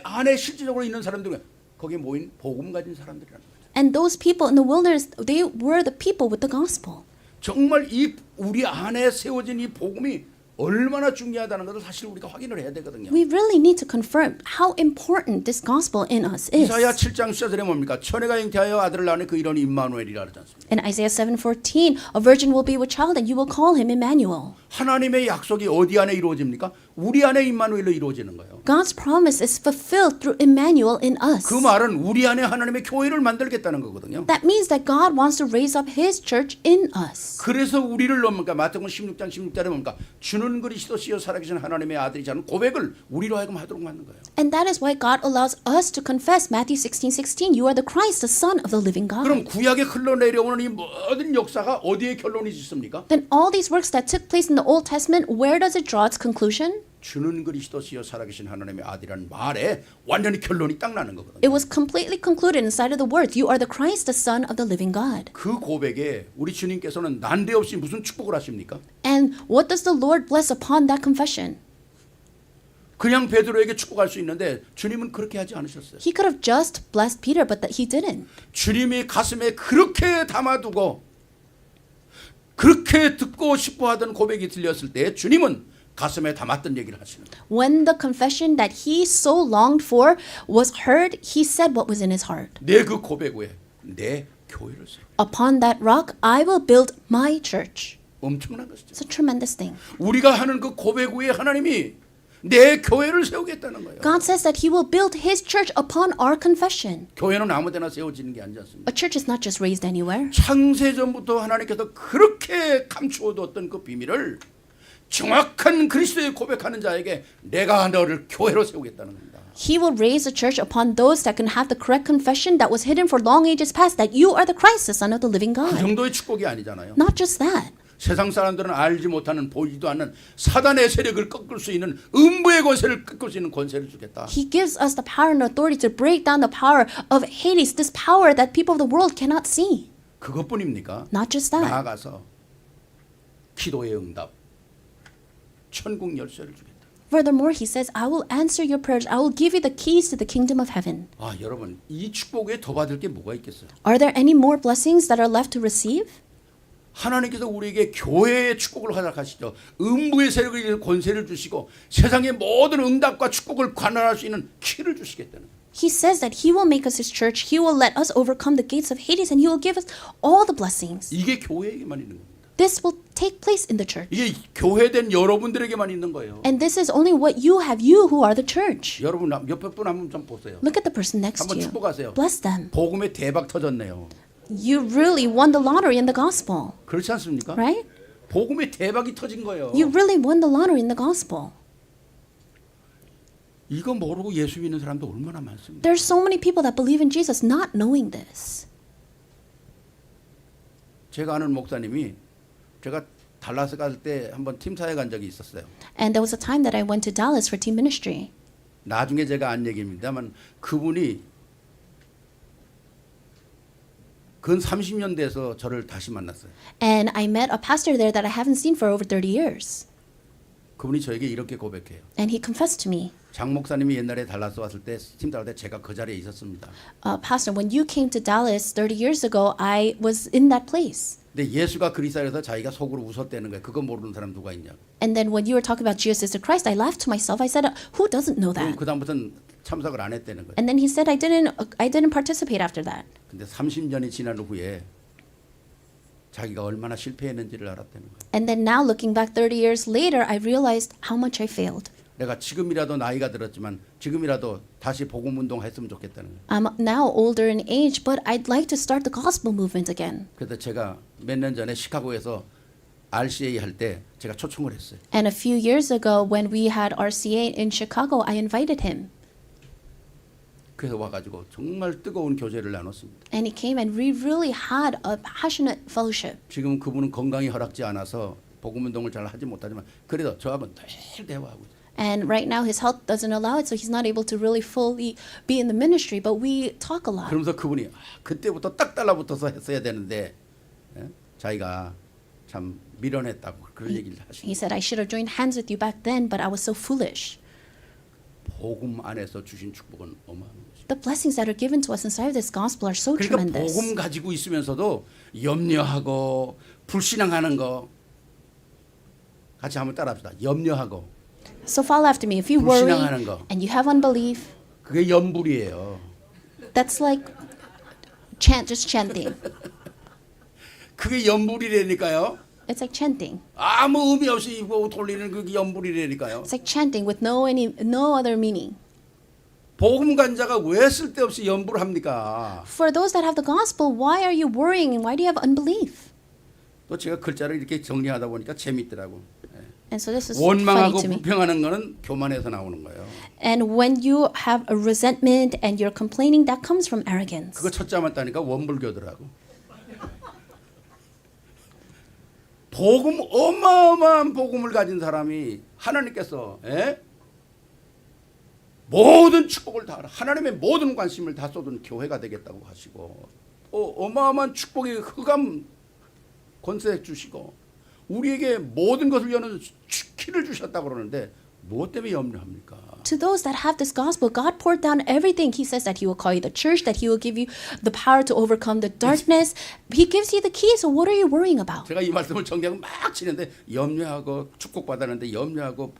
Speaker 2: 안에 실질적으로 있는 사람들은 거기에 모인 복음 가진 사람들이라는 거죠.
Speaker 1: And those people in the wilderness, they were the people with the gospel.
Speaker 2: 정말 이 우리 안에 세워진 이 복음이 얼마나 중요하다는 것을 사실 우리가 확인을 해야 되거든요.
Speaker 1: We really need to confirm how important this gospel in us is.
Speaker 2: 이사야 7장 14절에 뭡니까? 처녀가 잉태하여 아들을 낳으니 그 이름이 임마누엘이라 그러지 않습니까?
Speaker 1: In Isaiah 7:14, a virgin will be with child and you will call him Emmanuel.
Speaker 2: 하나님의 약속이 어디 안에 이루어집니까? 우리 안에 임마누엘로 이루어지는 거예요.
Speaker 1: God's promise is fulfilled through Emmanuel in us.
Speaker 2: 그 말은 우리 안에 하나님의 교회를 만들겠다는 거거든요.
Speaker 1: That means that God wants to raise up his church in us.
Speaker 2: 그래서 우리를 뭡니까? 마태복음 16장 16절에 뭡니까? 주는 그리스도시요 살아계신 하나님의 아들이라는 고백을 우리로 하여금 하도록 만든 거예요.
Speaker 1: And that is why God allows us to confess Matthew 16:16, you are the Christ, the Son of the living God.
Speaker 2: 그럼 구약에 흘러내려오는 이 모든 역사가 어디에 결론이 있습니까?
Speaker 1: Then all these works that took place in the Old Testament, where does it draw its conclusion?
Speaker 2: 주는 그리스도시요 살아계신 하나님의 아들이라는 말에 완전히 결론이 딱 나는 거거든요.
Speaker 1: It was completely concluded inside of the words, you are the Christ, the Son of the living God.
Speaker 2: 그 고백에 우리 주님께서는 난데없이 무슨 축복을 하십니까?
Speaker 1: And what does the Lord bless upon that confession?
Speaker 2: 그냥 베드로에게 축복할 수 있는데 주님은 그렇게 하지 않으셨어요.
Speaker 1: He could have just blessed Peter, but that he didn't.
Speaker 2: 주님이 가슴에 그렇게 담아두고 그렇게 듣고 싶어하던 고백이 들렸을 때 주님은 가슴에 담았던 얘기를 하시는 거예요.
Speaker 1: When the confession that he so longed for was heard, he said what was in his heart.
Speaker 2: 내 그 고백 후에 내 교회를 세워.
Speaker 1: Upon that rock, I will build my church.
Speaker 2: 엄청난 것이죠.
Speaker 1: It's a tremendous thing.
Speaker 2: 우리가 하는 그 고백 후에 하나님이 내 교회를 세우겠다는 거예요.
Speaker 1: God says that he will build his church upon our confession.
Speaker 2: 교회는 아무데나 세워지는 게 아니지 않습니까?
Speaker 1: A church is not just raised anywhere.
Speaker 2: 창세전부터 하나님께서 그렇게 감추어뒀던 그 비밀을 정확한 그리스도의 고백하는 자에게 내가 너를 교회로 세우겠다는 겁니다.
Speaker 1: He will raise a church upon those that can have the correct confession that was hidden for long ages past, that you are the Christ, the Son of the living
Speaker 2: 그
Speaker 1: God.
Speaker 2: 정도의 축복이 아니잖아요.
Speaker 1: Not just that.
Speaker 2: 세상 사람들은 알지 못하는 보이지도 않는 사단의 세력을 꺾을 수 있는 음부의 권세를 꺾을 수 있는 권세를 주겠다.
Speaker 1: He gives us the power and authority to break down the power of Hades, this power that people of the world cannot see.
Speaker 2: 그것뿐입니까?
Speaker 1: Not just that.
Speaker 2: 나아가서 기도의 응답, 천국 열쇠를 주겠다.
Speaker 1: Furthermore, he says, I will answer your prayers. I will give you the keys to the kingdom of heaven.
Speaker 2: 아, 여러분, 이 축복에 더 받을 게 뭐가 있겠어요?
Speaker 1: Are there any more blessings that are left to receive?
Speaker 2: 하나님께서 우리에게 교회의 축복을 허락하시죠. 음부의 세력을 이기는 권세를 주시고 세상의 모든 응답과 축복을 관할할 수 있는 키를 주시겠다는 거예요.
Speaker 1: He says that he will make us his church. He will let us overcome the gates of Hades and he will give us all the blessings.
Speaker 2: 이게 교회에게만 있는 겁니다.
Speaker 1: This will take place in the church.
Speaker 2: 이게 교회된 여러분들에게만 있는 거예요.
Speaker 1: And this is only what you have, you who are the church.
Speaker 2: 여러분 옆에 분 한번 좀 보세요.
Speaker 1: Look at the person next
Speaker 2: 한번
Speaker 1: to you.
Speaker 2: 축복하세요.
Speaker 1: Bless them.
Speaker 2: 복음에 대박 터졌네요.
Speaker 1: You really won the lottery in the gospel,
Speaker 2: 그렇지 않습니까?
Speaker 1: right?
Speaker 2: 복음에 대박이 터진 거예요.
Speaker 1: You really won the lottery in the gospel.
Speaker 2: 이거 모르고 예수 믿는 사람도 얼마나 많습니까?
Speaker 1: There's so many people that believe in Jesus not knowing this.
Speaker 2: 제가 아는 목사님이 제가 달라스 갈 때 한번 팀사에 간 적이 있었어요.
Speaker 1: And there was a time that I went to Dallas for team ministry.
Speaker 2: 나중에 제가 안 얘기입니다만 그분이 근 30년 돼서 저를 다시 만났어요.
Speaker 1: And I met a pastor there that I haven't seen for over 30 years.
Speaker 2: 그분이 저에게 이렇게 고백해요.
Speaker 1: And he confessed to me,
Speaker 2: 장 목사님이 옛날에 달라스 왔을 때 팀 따를 때 제가 그 자리에 있었습니다.
Speaker 1: Pastor, when you came to Dallas 30 years ago, I was in that place.
Speaker 2: 근데 예수가 그리스도라서 자기가 속으로 웃었다는 거예요. 그거 모르는 사람 누가 있냐?
Speaker 1: And then when you were talking about Jesus is the Christ, I laughed to myself. I said, who doesn't know that?
Speaker 2: 그 다음부터는 참석을 안 했다는 거예요.
Speaker 1: And then he said, I didn't participate after that.
Speaker 2: 근데 30년이 지난 후에 자기가 얼마나 실패했는지를 알았다는 거예요.
Speaker 1: And then now looking back 30 years later, I realized how much I failed.
Speaker 2: 내가 지금이라도 나이가 들었지만 지금이라도 다시 복음 운동 했으면 좋겠다는 거예요.
Speaker 1: I'm now older in age, but I'd like to start the gospel movement again.
Speaker 2: 그래서 제가 몇 년 전에 시카고에서 RCA 할 때 제가 초청을 했어요.
Speaker 1: And a few years ago, when we had RCA in Chicago, I invited him.
Speaker 2: 그래서 와가지고 정말 뜨거운 교제를 나눴습니다.
Speaker 1: And he came and we really had a passionate fellowship.
Speaker 2: 지금 그분은 건강이 허락지 않아서 복음 운동을 잘 하지 못하지만 그래도 저하고는 늘 대화하고 있어요.
Speaker 1: And right now his health doesn't allow it, so he's not able to really fully be in the ministry, but we talk a lot.
Speaker 2: 그러면서 그분이 그때부터 딱 달라붙어서 했어야 되는데 자기가 참 미련했다고 그런 얘기를
Speaker 1: He
Speaker 2: 하시고
Speaker 1: said, I should have joined hands with you back then, but I was so foolish.
Speaker 2: 복음 안에서 주신 축복은 어마어마한 것입니다.
Speaker 1: The blessings that are given to us inside of this gospel are so
Speaker 2: 그러니까
Speaker 1: tremendous.
Speaker 2: 복음 가지고 있으면서도 염려하고 불신앙하는 거 같이 한번 따라합시다. 염려하고
Speaker 1: So follow after me. If you worry
Speaker 2: 불신앙하는 거.
Speaker 1: and you have unbelief,
Speaker 2: 그게 염불이에요.
Speaker 1: that's like just chanting.
Speaker 2: 그게 염불이라니까요.
Speaker 1: It's like chanting.
Speaker 2: 아무 의미 없이 입고 돌리는 그게 염불이라니까요.
Speaker 1: It's like chanting with no other meaning.
Speaker 2: 복음 간자가 왜 쓸데없이 염불합니까?
Speaker 1: For those that have the gospel, why are you worrying and why do you have unbelief?
Speaker 2: 또 제가 글자를 이렇게 정리하다 보니까 재밌더라고.
Speaker 1: And so this is funny
Speaker 2: 원망하고
Speaker 1: to me.
Speaker 2: 불평하는 거는 교만에서 나오는 거예요.
Speaker 1: And when you have a resentment and you're complaining, that comes from arrogance.
Speaker 2: 그거 첫자만 따니까 원불교더라고. 복음 어마어마한 복음을 가진 사람이 하나님께서 모든 축복을 다 하나님의 모든 관심을 다 쏟은 교회가 되겠다고 하시고 어마어마한 축복의 흑암 권세 주시고 우리에게 모든 것을 여는 키를 주셨다고 그러는데 무엇 때문에 염려합니까?
Speaker 1: To those that have this gospel, God poured down everything. He says that He will call you the church, that He will give you the power to overcome the darkness. He gives you the key, so what are you worrying about?
Speaker 2: 제가 이 말씀을 정리하고 막 치는데 염려하고 축복받았는데 염려하고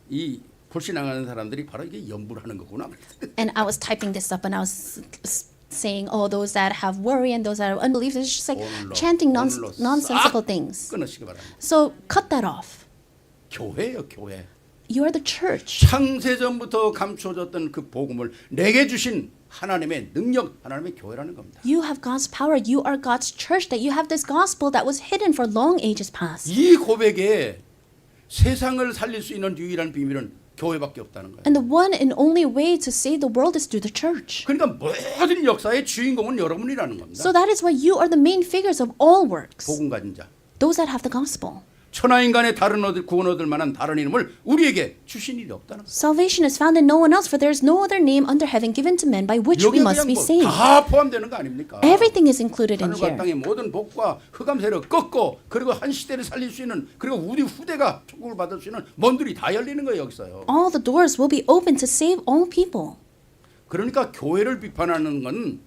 Speaker 2: 이 불신앙하는 사람들이 바로 이게 염불하는 거구나.
Speaker 1: And I was typing this up and I was saying, oh, those that have worry and those that have unbelief, it's just like chanting nonsensical things.
Speaker 2: 끊으시기 바랍니다.
Speaker 1: So cut that off.
Speaker 2: 교회요, 교회.
Speaker 1: You are the church.
Speaker 2: 창세전부터 감춰졌던 그 복음을 내게 주신 하나님의 능력, 하나님의 교회라는 겁니다.
Speaker 1: You have God's power. You are God's church. That you have this gospel that was hidden for long ages past.
Speaker 2: 이 고백에 세상을 살릴 수 있는 유일한 비밀은 교회밖에 없다는 거예요.
Speaker 1: And the one and only way to save the world is through the church.
Speaker 2: 그러니까 모든 역사의 주인공은 여러분이라는 겁니다.
Speaker 1: So that is why you are the main figures of all works.
Speaker 2: 복음 가진 자.
Speaker 1: Those that have the gospel.
Speaker 2: 천하인간의 다른 구원 얻을 만한 다른 이름을 우리에게 주신 일이 없다는 거예요.
Speaker 1: Salvation is found in no one else, for there is no other name under heaven given to men by which we
Speaker 2: 여기에
Speaker 1: must
Speaker 2: 그냥
Speaker 1: be saved.
Speaker 2: 다 포함되는 거 아닙니까?
Speaker 1: Everything is included in
Speaker 2: 하늘과
Speaker 1: here.
Speaker 2: 땅의 모든 복과 흑암 세력 꺾고 그리고 한 시대를 살릴 수 있는 그리고 우리 후대가 축복을 받을 수 있는 문들이 다 열리는 거예요 여기서요.
Speaker 1: All the doors will be open to save all people.
Speaker 2: 그러니까 교회를 비판하는 건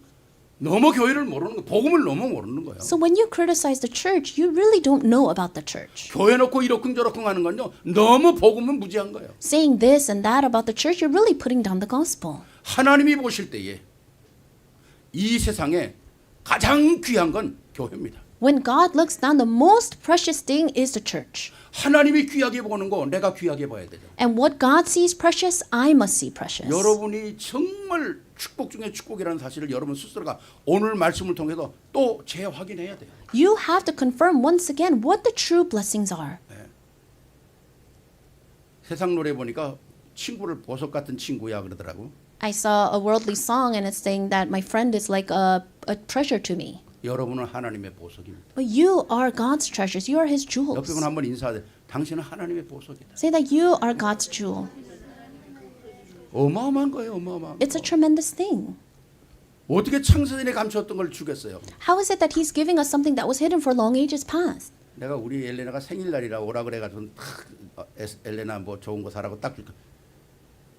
Speaker 2: 너무 교회를 모르는 거, 복음을 너무 모르는 거예요.
Speaker 1: So when you criticize the church, you really don't know about the church.
Speaker 2: 교회 놓고 이러쿵저러쿵 하는 건요 너무 복음은 무지한 거예요.
Speaker 1: Saying this and that about the church, you're really putting down the gospel.
Speaker 2: 하나님이 보실 때에 이 세상에 가장 귀한 건 교회입니다.
Speaker 1: When God looks down, the most precious thing is the church.
Speaker 2: 하나님이 귀하게 보는 거 내가 귀하게 봐야 되죠.
Speaker 1: And what God sees precious, I must see precious.
Speaker 2: 여러분이 정말 축복 중에 축복이라는 사실을 여러분 스스로가 오늘 말씀을 통해서 또 재확인해야 돼요.
Speaker 1: You have to confirm once again what the true blessings are.
Speaker 2: 세상 노래 보니까 친구를 보석 같은 친구야 그러더라고.
Speaker 1: I saw a worldly song and it's saying that my friend is like a treasure to me.
Speaker 2: 여러분은 하나님의 보석입니다.
Speaker 1: But you are God's treasures. You are His
Speaker 2: 옆에
Speaker 1: jewels.
Speaker 2: 분 한번 인사하세요. 당신은 하나님의 보석이다.
Speaker 1: Say that you are God's jewel.
Speaker 2: 어마어마한 거예요. 어마어마한
Speaker 1: It's
Speaker 2: 거.
Speaker 1: a tremendous thing.
Speaker 2: 어떻게 창세전에 감추었던 걸 주겠어요.
Speaker 1: How is it that He's giving us something that was hidden for long ages past?
Speaker 2: 내가 우리 엘레나가 생일날이라 오라 그래가지고 엘레나 뭐 좋은 거 사라고 딱 줄까.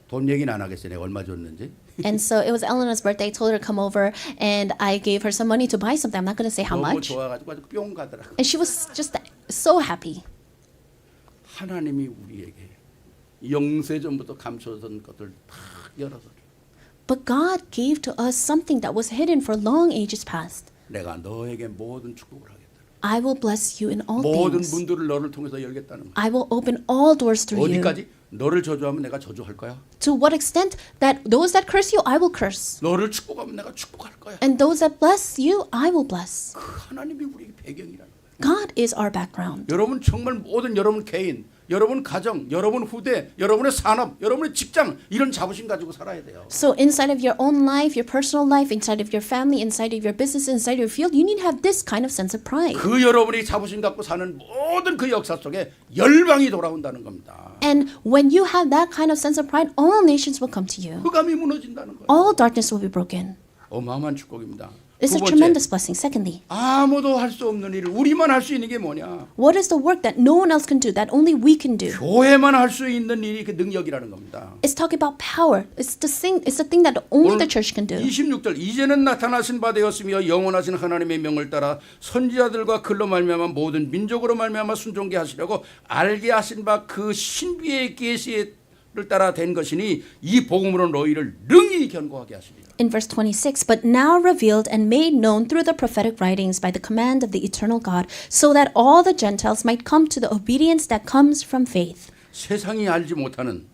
Speaker 2: 돈 얘기는 안 하겠어요. 내가 얼마 줬는지.
Speaker 1: And so it was Elena's birthday. I told her to come over and I gave her some money to buy something. I'm not going to say how
Speaker 2: 너무
Speaker 1: much.
Speaker 2: 좋아가지고 아주 뿅 가더라고.
Speaker 1: And she was just so happy.
Speaker 2: 하나님이 우리에게 영세전부터 감춰진 것들 다 열어서
Speaker 1: But God gave to us something that was hidden for long ages past.
Speaker 2: 내가 너에게 모든 축복을 하겠다.
Speaker 1: I will bless you in all
Speaker 2: 모든
Speaker 1: things.
Speaker 2: 문들을 너를 통해서 열겠다는 거야.
Speaker 1: I will open all doors through you.
Speaker 2: 어디까지? 너를 저주하면 내가 저주할 거야.
Speaker 1: To what extent that those that curse you, I will curse.
Speaker 2: 너를 축복하면 내가 축복할 거야.
Speaker 1: And those that bless you, I will bless.
Speaker 2: 그 하나님이 우리의 배경이라는 거야.
Speaker 1: God is our background.
Speaker 2: 여러분 정말 모든 여러분 개인, 여러분 가정, 여러분 후대, 여러분의 산업, 여러분의 직장 이런 자부심 가지고 살아야 돼요.
Speaker 1: So inside of your own life, your personal life, inside of your family, inside of your business, inside of your field, you need to have this kind of sense of pride.
Speaker 2: 그 여러분이 자부심 갖고 사는 모든 그 역사 속에 열방이 돌아온다는 겁니다.
Speaker 1: And when you have that kind of sense of pride, all nations will come to you.
Speaker 2: 흑암이 무너진다는 거예요.
Speaker 1: All darkness will be broken.
Speaker 2: 어마어마한 축복입니다.
Speaker 1: It's
Speaker 2: 두
Speaker 1: a
Speaker 2: 번째,
Speaker 1: tremendous blessing. Secondly,
Speaker 2: 아무도 할 수 없는 일을 우리만 할 수 있는 게 뭐냐?
Speaker 1: what is the work that no one else can do, that only we can do?
Speaker 2: 교회만 할 수 있는 일이 그 능력이라는 겁니다.
Speaker 1: It's talking about power. It's the thing that only
Speaker 2: 오늘
Speaker 1: the church can do.
Speaker 2: 26절 이제는 나타나신 바 되었으며 영원하신 하나님의 명을 따라 선지자들과 글로 말미암아 모든 민족으로 말미암아 순종케 하시려고 알게 하신 바 그 신비의 계시를 따라 된 것이니 이 복음으로 너희를 능히 견고하게 하시리라.
Speaker 1: In verse 26, but now revealed and made known through the prophetic writings by the command of the eternal God, so that all the Gentiles might come to the obedience that comes from faith.
Speaker 2: 세상이 알지 못하는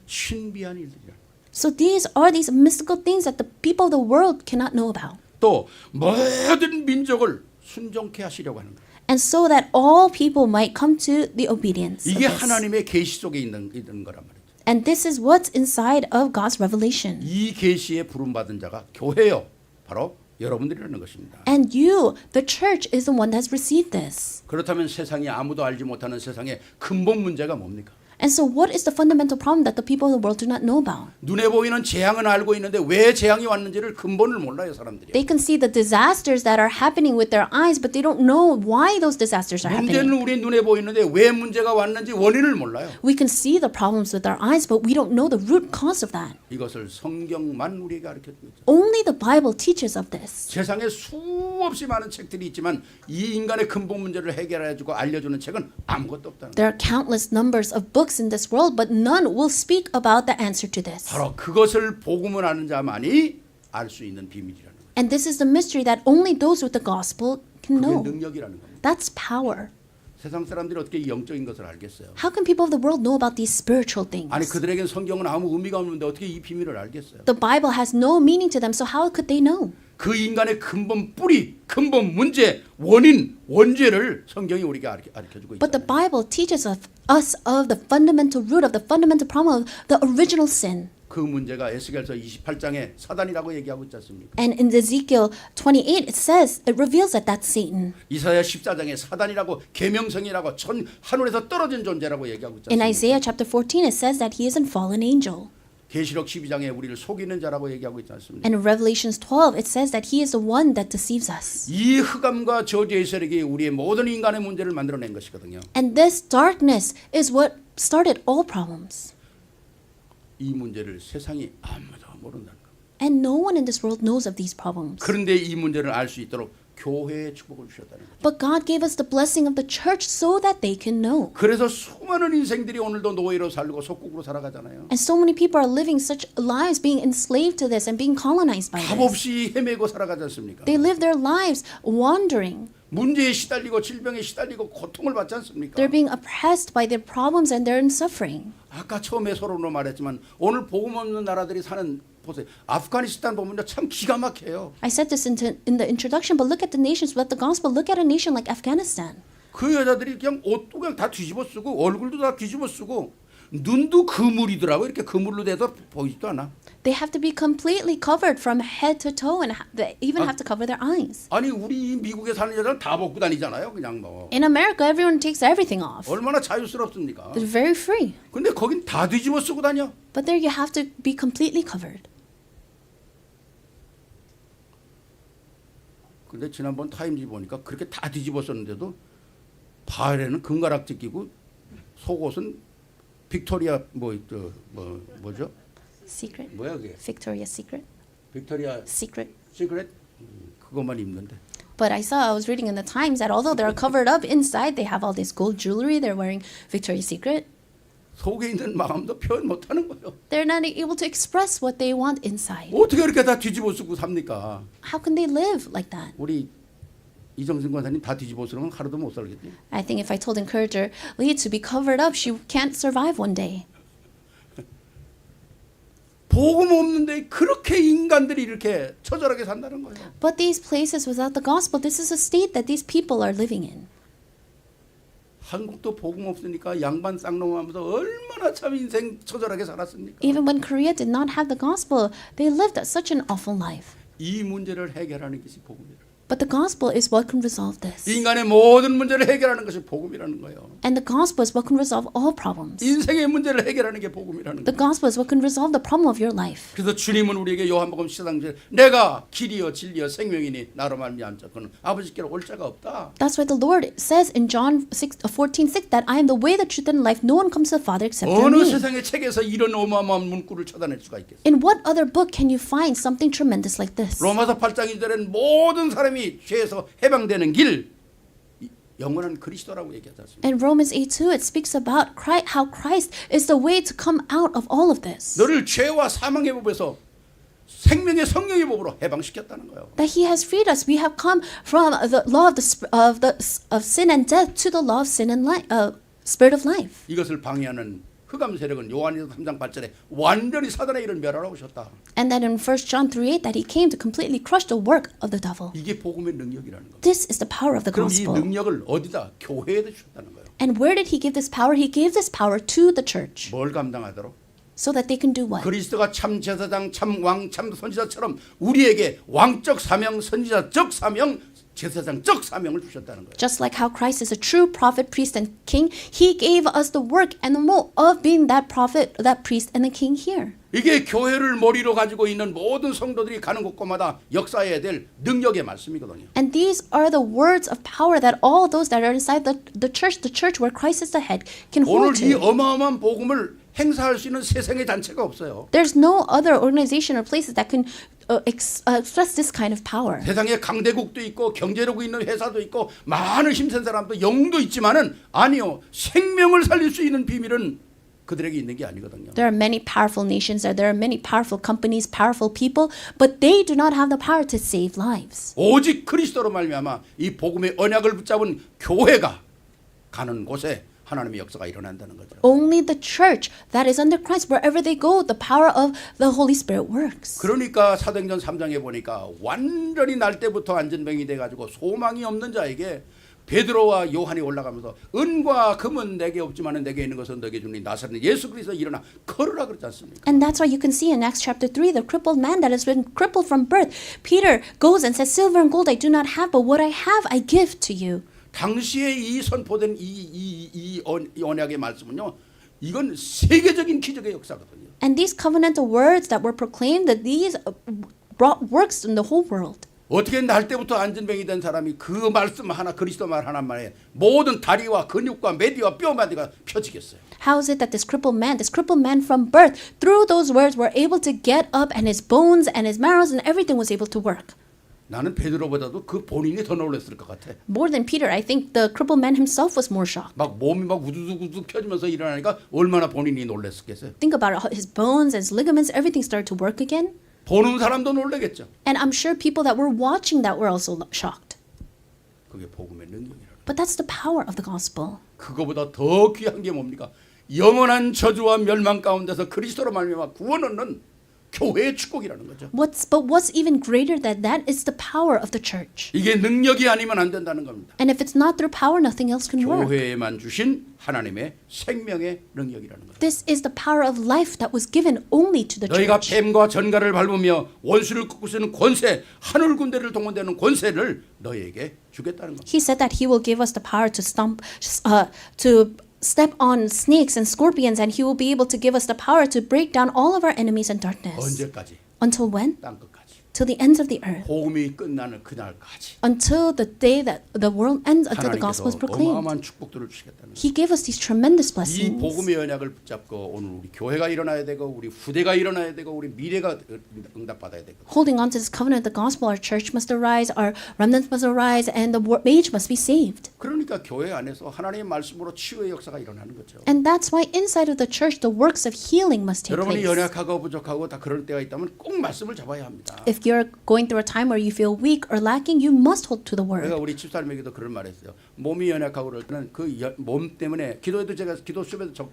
Speaker 2: 신비한 일들이라.
Speaker 1: So these are these mystical things that the people of the world cannot know about.
Speaker 2: 또 모든 민족을 순종케 하시려고 하는 거예요.
Speaker 1: And so that all people might come to the obedience of
Speaker 2: 이게
Speaker 1: this.
Speaker 2: 하나님의 계시 속에 있는 거란 말이죠.
Speaker 1: And this is what's inside of God's revelation.
Speaker 2: 이 계시에 부름 받은 자가 교회요. 바로 여러분들이라는 것입니다.
Speaker 1: And you, the church, is the one that has received this.
Speaker 2: 그렇다면 세상이 아무도 알지 못하는 세상의 근본 문제가 뭡니까?
Speaker 1: And so what is the fundamental problem that the people of the world do not know about?
Speaker 2: 눈에 보이는 재앙은 알고 있는데 왜 재앙이 왔는지를 근본을 몰라요, 사람들이.
Speaker 1: They can see the disasters that are happening with their eyes, but they don't know why those disasters are
Speaker 2: 문제는
Speaker 1: happening.
Speaker 2: 우리 눈에 보이는데 왜 문제가 왔는지 원인을 몰라요.
Speaker 1: We can see the problems with our eyes, but we don't know the root cause of that.
Speaker 2: 이것을 성경만 우리에게 가르쳐주고 있죠.
Speaker 1: Only the Bible teaches of this.
Speaker 2: 세상에 수없이 많은 책들이 있지만 이 인간의 근본 문제를 해결해주고 알려주는 책은 아무것도 없다는 거예요.
Speaker 1: There are countless numbers of books in this world, but none will speak about the answer to this.
Speaker 2: 바로 그것을 복음을 아는 자만이 알 수 있는 비밀이라는 거예요.
Speaker 1: And this is the mystery that only those with the gospel can
Speaker 2: 그게
Speaker 1: know.
Speaker 2: 능력이라는 겁니다.
Speaker 1: That's power.
Speaker 2: 세상 사람들이 어떻게 영적인 것을 알겠어요?
Speaker 1: How can people of the world know about these spiritual things?
Speaker 2: 아니 그들에겐 성경은 아무 의미가 없는데 어떻게 이 비밀을 알겠어요?
Speaker 1: The Bible has no meaning to them, so how could they know?
Speaker 2: 그 인간의 근본 뿌리, 근본 문제, 원인, 원죄를 성경이 우리가 가르쳐주고
Speaker 1: But the
Speaker 2: 있잖아요.
Speaker 1: Bible teaches us of the fundamental root of the fundamental problem of the original sin.
Speaker 2: 그 문제가 에스겔서 28장에 사단이라고 얘기하고 있지 않습니까?
Speaker 1: And in Ezekiel 28, it says, it reveals that that's Satan.
Speaker 2: 이사야 14장에 사단이라고 계명성이라고 하늘에서 떨어진 존재라고 얘기하고 있지
Speaker 1: In
Speaker 2: 않습니까?
Speaker 1: Isaiah chapter 14, it says that he is a fallen angel.
Speaker 2: 계시록 12장에 우리를 속이는 자라고 얘기하고 있지 않습니까?
Speaker 1: And in Revelations 12, it says that he is the one that deceives us.
Speaker 2: 이 흑암과 저주의 세력이 우리의 모든 인간의 문제를 만들어낸 것이거든요.
Speaker 1: And this darkness is what started all problems.
Speaker 2: 이 문제를 세상이 아무도 모른다는 거예요.
Speaker 1: And no one in this world knows of these problems.
Speaker 2: 그런데 이 문제를 알 수 있도록 교회의 축복을 주셨다는 거예요.
Speaker 1: But God gave us the blessing of the church so that they can know.
Speaker 2: 그래서 수많은 인생들이 오늘도 노예로 살고 속국으로 살아가잖아요.
Speaker 1: And so many people are living such lives being enslaved to this and being colonized by
Speaker 2: 답
Speaker 1: this.
Speaker 2: 없이 헤매고 살아가지 않습니까?
Speaker 1: They live their lives wandering.
Speaker 2: 문제에 시달리고 질병에 시달리고 고통을 받지 않습니까?
Speaker 1: They're being oppressed by their problems and they're in suffering.
Speaker 2: 아까 처음에 서론으로 말했지만 오늘 복음 없는 나라들이 사는 보세요. 아프가니스탄 보면 참 기가 막혀요.
Speaker 1: I said this in the introduction, but look at the nations without the gospel. Look at a nation like Afghanistan.
Speaker 2: 그 여자들이 그냥 옷도 그냥 다 뒤집어 쓰고 얼굴도 다 뒤집어 쓰고 눈도 그물이더라고. 이렇게 그물로 돼서 보이지도 않아.
Speaker 1: They have to be completely covered from head to toe and they even have to cover their eyes.
Speaker 2: 아니 우리 미국에 사는 여자는 다 벗고 다니잖아요. 그냥 뭐
Speaker 1: In America, everyone takes everything off.
Speaker 2: 얼마나 자유스럽습니까?
Speaker 1: They're very free.
Speaker 2: 근데 거긴 다 뒤집어 쓰고 다녀.
Speaker 1: But there you have to be completely covered.
Speaker 2: 근데 지난번 타임지 보니까 그렇게 다 뒤집어 썼는데도 발에는 금가락지 끼고 속옷은 빅토리아 뭐죠?
Speaker 1: Secret?
Speaker 2: 뭐야 그게?
Speaker 1: Victoria's Secret?
Speaker 2: 빅토리아
Speaker 1: Secret.
Speaker 2: 시크릿 그것만 입는데.
Speaker 1: But I was reading in the Times that although they're covered up inside, they have all this gold jewelry, they're wearing Victoria's Secret.
Speaker 2: 속에 있는 마음도 표현 못하는 거예요.
Speaker 1: They're not able to express what they want inside.
Speaker 2: 어떻게 이렇게 다 뒤집어 쓰고 삽니까?
Speaker 1: How can they live like that?
Speaker 2: 우리 이정승 권사님 다 뒤집어 쓰는 건 하루도 못 살겠지.
Speaker 1: I think if I told encourager Lee to be covered up, she can't survive one day.
Speaker 2: 복음 없는데 그렇게 인간들이 이렇게 처절하게 산다는 거예요.
Speaker 1: But these places without the gospel, this is a state that these people are living in.
Speaker 2: 한국도 복음 없으니까 양반 쌍놈하면서 얼마나 참 인생 처절하게 살았습니까?
Speaker 1: Even when Korea did not have the gospel, they lived such an awful life.
Speaker 2: 이 문제를 해결하는 것이 복음이에요.
Speaker 1: But the gospel is what can resolve this.
Speaker 2: 인간의 모든 문제를 해결하는 것이 복음이라는 거예요.
Speaker 1: And the gospel is what can resolve all problems.
Speaker 2: 인생의 문제를 해결하는 게 복음이라는
Speaker 1: The
Speaker 2: 거예요.
Speaker 1: gospel is what can resolve the problem of your life.
Speaker 2: 그래서 주님은 우리에게 요한복음 14장에 내가 길이요 진리요 생명이니 나로 말미암자 그는 아버지께로 올 자가 없다.
Speaker 1: That's why the Lord says in John 14:6 that I am the way, the truth, and life. No one comes to the Father except through
Speaker 2: 어느
Speaker 1: me.
Speaker 2: 세상의 책에서 이런 어마어마한 문구를 찾아낼 수가 있겠어요?
Speaker 1: In what other book can you find something tremendous like this?
Speaker 2: 로마서 8장 2절에는 모든 사람이 죄에서 해방되는 길 영원한 그리스도라고 얘기하지 않습니까?
Speaker 1: In Romans 8:2, it speaks about how Christ is the way to come out of all of this.
Speaker 2: 너를 죄와 사망의 법에서 생명의 성령의 법으로 해방시켰다는 거예요.
Speaker 1: That He has freed us. We have come from the law of sin and death to the law of sin and life, spirit of life.
Speaker 2: 이것을 방해하는 흑암 세력은 요한일서 3장 8절에 완전히 사단의 일을 멸하러 오셨다.
Speaker 1: And then in 1 John 3:8 that He came to completely crush the work of the devil.
Speaker 2: 이게 복음의 능력이라는 겁니다.
Speaker 1: This is the power of the
Speaker 2: 그럼 이
Speaker 1: gospel.
Speaker 2: 능력을 어디다? 교회에 주셨다는 거예요.
Speaker 1: And where did He give this power? He gave this power to the church
Speaker 2: 뭘 감당하도록?
Speaker 1: so that they can do what?
Speaker 2: 그리스도가 참 제사장, 참 왕, 참 선지자처럼 우리에게 왕적 사명, 선지자적 사명, 제사장적 사명을 주셨다는 거예요.
Speaker 1: Just like how Christ is a true prophet, priest, and king, He gave us the work and the role of being that prophet, that priest, and the king here.
Speaker 2: 이게 교회를 머리로 가지고 있는 모든 성도들이 가는 곳곳마다 역사해야 될 능력의 말씀이거든요.
Speaker 1: And these are the words of power that all those that are inside the church where Christ is the head, can
Speaker 2: 오늘
Speaker 1: hold
Speaker 2: 이
Speaker 1: to.
Speaker 2: 어마어마한 복음을 행사할 수 있는 세상의 단체가 없어요.
Speaker 1: There's no other organization or places that can express this kind of power.
Speaker 2: 세상에 강대국도 있고 경제력이 있는 회사도 있고 많은 힘센 사람도 영웅도 있지만은 아니요. 생명을 살릴 수 있는 비밀은 그들에게 있는 게 아니거든요.
Speaker 1: There are many powerful nations, there are many powerful companies, powerful people, but they do not have the power to save lives.
Speaker 2: 오직 그리스도로 말미암아 이 복음의 언약을 붙잡은 교회가 가는 곳에 하나님의 역사가 일어난다는 거죠.
Speaker 1: Only the church that is under Christ, wherever they go, the power of the Holy Spirit works.
Speaker 2: 그러니까 사도행전 3장에 보니까 완전히 날 때부터 안전병이 돼가지고 소망이 없는 자에게 베드로와 요한이 올라가면서 은과 금은 내게 없지만 내게 있는 것은 너에게 주니 나사렛 예수 그리스도 일어나 걸으라 그러지 않습니까?
Speaker 1: And that's why you can see in Acts chapter 3, the crippled man that has been crippled from birth. Peter goes and says, silver and gold I do not have, but what I have I give to you.
Speaker 2: 당시에 이 선포된 이 언약의 말씀은요, 이건 세계적인 기적의 역사거든요.
Speaker 1: And these covenantal words that were proclaimed, that these brought works in the whole world.
Speaker 2: 어떻게 날 때부터 안전병이 된 사람이 그 말씀 하나 그리스도 말 하나만에 모든 다리와 근육과 매디와 뼈마디가 펴지겠어요?
Speaker 1: How is it that this crippled man from birth, through those words, were able to get up and his bones and his marrows and everything was able to work?
Speaker 2: 나는 베드로보다도 그 본인이 더 놀랐을 것 같아.
Speaker 1: More than Peter, I think the crippled man himself was more shocked.
Speaker 2: 막 몸이 막 우두둑우두둑 펴지면서 일어나니까 얼마나 본인이 놀랐겠어요.
Speaker 1: Think about it, his bones, his ligaments, everything started to work again.
Speaker 2: 보는 사람도 놀라겠죠.
Speaker 1: And I'm sure people that were watching that were also shocked.
Speaker 2: 그게 복음의 능력이라는.
Speaker 1: But that's the power of the gospel.
Speaker 2: 그거보다 더 귀한 게 뭡니까? 영원한 저주와 멸망 가운데서 그리스도로 말미암아 구원 얻는 교회의 축복이라는 거죠.
Speaker 1: But what's even greater than that is the power of the church.
Speaker 2: 이게 능력이 아니면 안 된다는 겁니다.
Speaker 1: And if it's not through power, nothing else can work.
Speaker 2: 교회에만 주신 하나님의 생명의 능력이라는 거죠.
Speaker 1: This is the power of life that was given only to the
Speaker 2: 너희가
Speaker 1: church.
Speaker 2: 뱀과 전갈을 밟으며 원수를 꺾을 수 있는 권세, 하늘 군대를 동원되는 권세를 너희에게 주겠다는 겁니다.
Speaker 1: He said that he will give us the power to step on snakes and scorpions, and he will be able to give us the power to break down all of our enemies in darkness.
Speaker 2: 언제까지?
Speaker 1: Until when?
Speaker 2: 땅 끝까지.
Speaker 1: Till the ends of the earth.
Speaker 2: 복음이 끝나는 그날까지.
Speaker 1: Until the day that the world ends, until the
Speaker 2: 하나님께서
Speaker 1: gospel is proclaimed.
Speaker 2: 어마어마한 축복들을 주시겠다는 거예요.
Speaker 1: He gave us these tremendous
Speaker 2: 이
Speaker 1: blessings.
Speaker 2: 복음의 언약을 붙잡고 오늘 우리 교회가 일어나야 되고 우리 후대가 일어나야 되고 우리 미래가 응답받아야 되고.
Speaker 1: Holding on to this covenant of the gospel, our church must arise, our remnants must arise, and the age must be saved.
Speaker 2: 그러니까 교회 안에서 하나님의 말씀으로 치유의 역사가 일어나는 거죠.
Speaker 1: And that's why inside of the church, the works of healing must take
Speaker 2: 여러분이
Speaker 1: place.
Speaker 2: 연약하고 부족하고 다 그럴 때가 있다면 꼭 말씀을 잡아야 합니다.
Speaker 1: If you're going through a time where you feel weak or lacking, you must hold to the word.
Speaker 2: 내가 우리 집사님에게도 그런 말했어요. 몸이 연약하고 그럴 때는 그 몸 때문에 기도에도 제가 기도 수업에서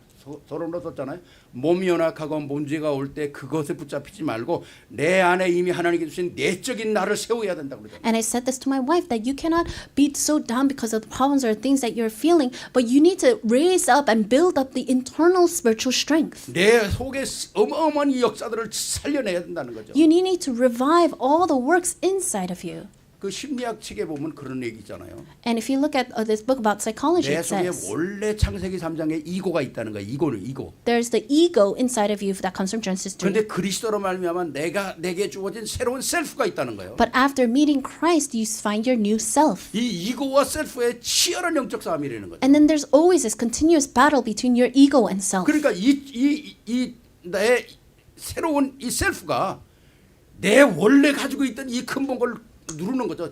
Speaker 2: 서론으로 썼잖아요. 몸이 연약하고 문제가 올 때 그것에 붙잡히지 말고 내 안에 이미 하나님께 주신 내적인 나를 세워야 된다고 그러죠.
Speaker 1: And I said this to my wife, that you cannot be so down because of the problems or things that you're feeling, but you need to raise up and build up the internal spiritual strength.
Speaker 2: 내 속에 어마어마한 이 역사들을 살려내야 된다는 거죠.
Speaker 1: You need to revive all the works inside of you.
Speaker 2: 그 심리학 책에 보면 그런 얘기 있잖아요.
Speaker 1: And if you look at this book about psychology,
Speaker 2: 내
Speaker 1: it
Speaker 2: 속에
Speaker 1: says
Speaker 2: 원래 창세기 3장에 이고가 있다는 거야. 이고는 이고.
Speaker 1: there's the ego inside of you that comes from Genesis 3.
Speaker 2: 그런데 그리스도로 말미암아 내게 주어진 새로운 셀프가 있다는 거예요.
Speaker 1: But after meeting Christ, you find your new self.
Speaker 2: 이 이고와 셀프의 치열한 영적 싸움이라는 거죠.
Speaker 1: And then there's always this continuous battle between your ego and self.
Speaker 2: 그러니까 내 새로운 이 셀프가 내 원래 가지고 있던 이 근본을 누르는 거죠.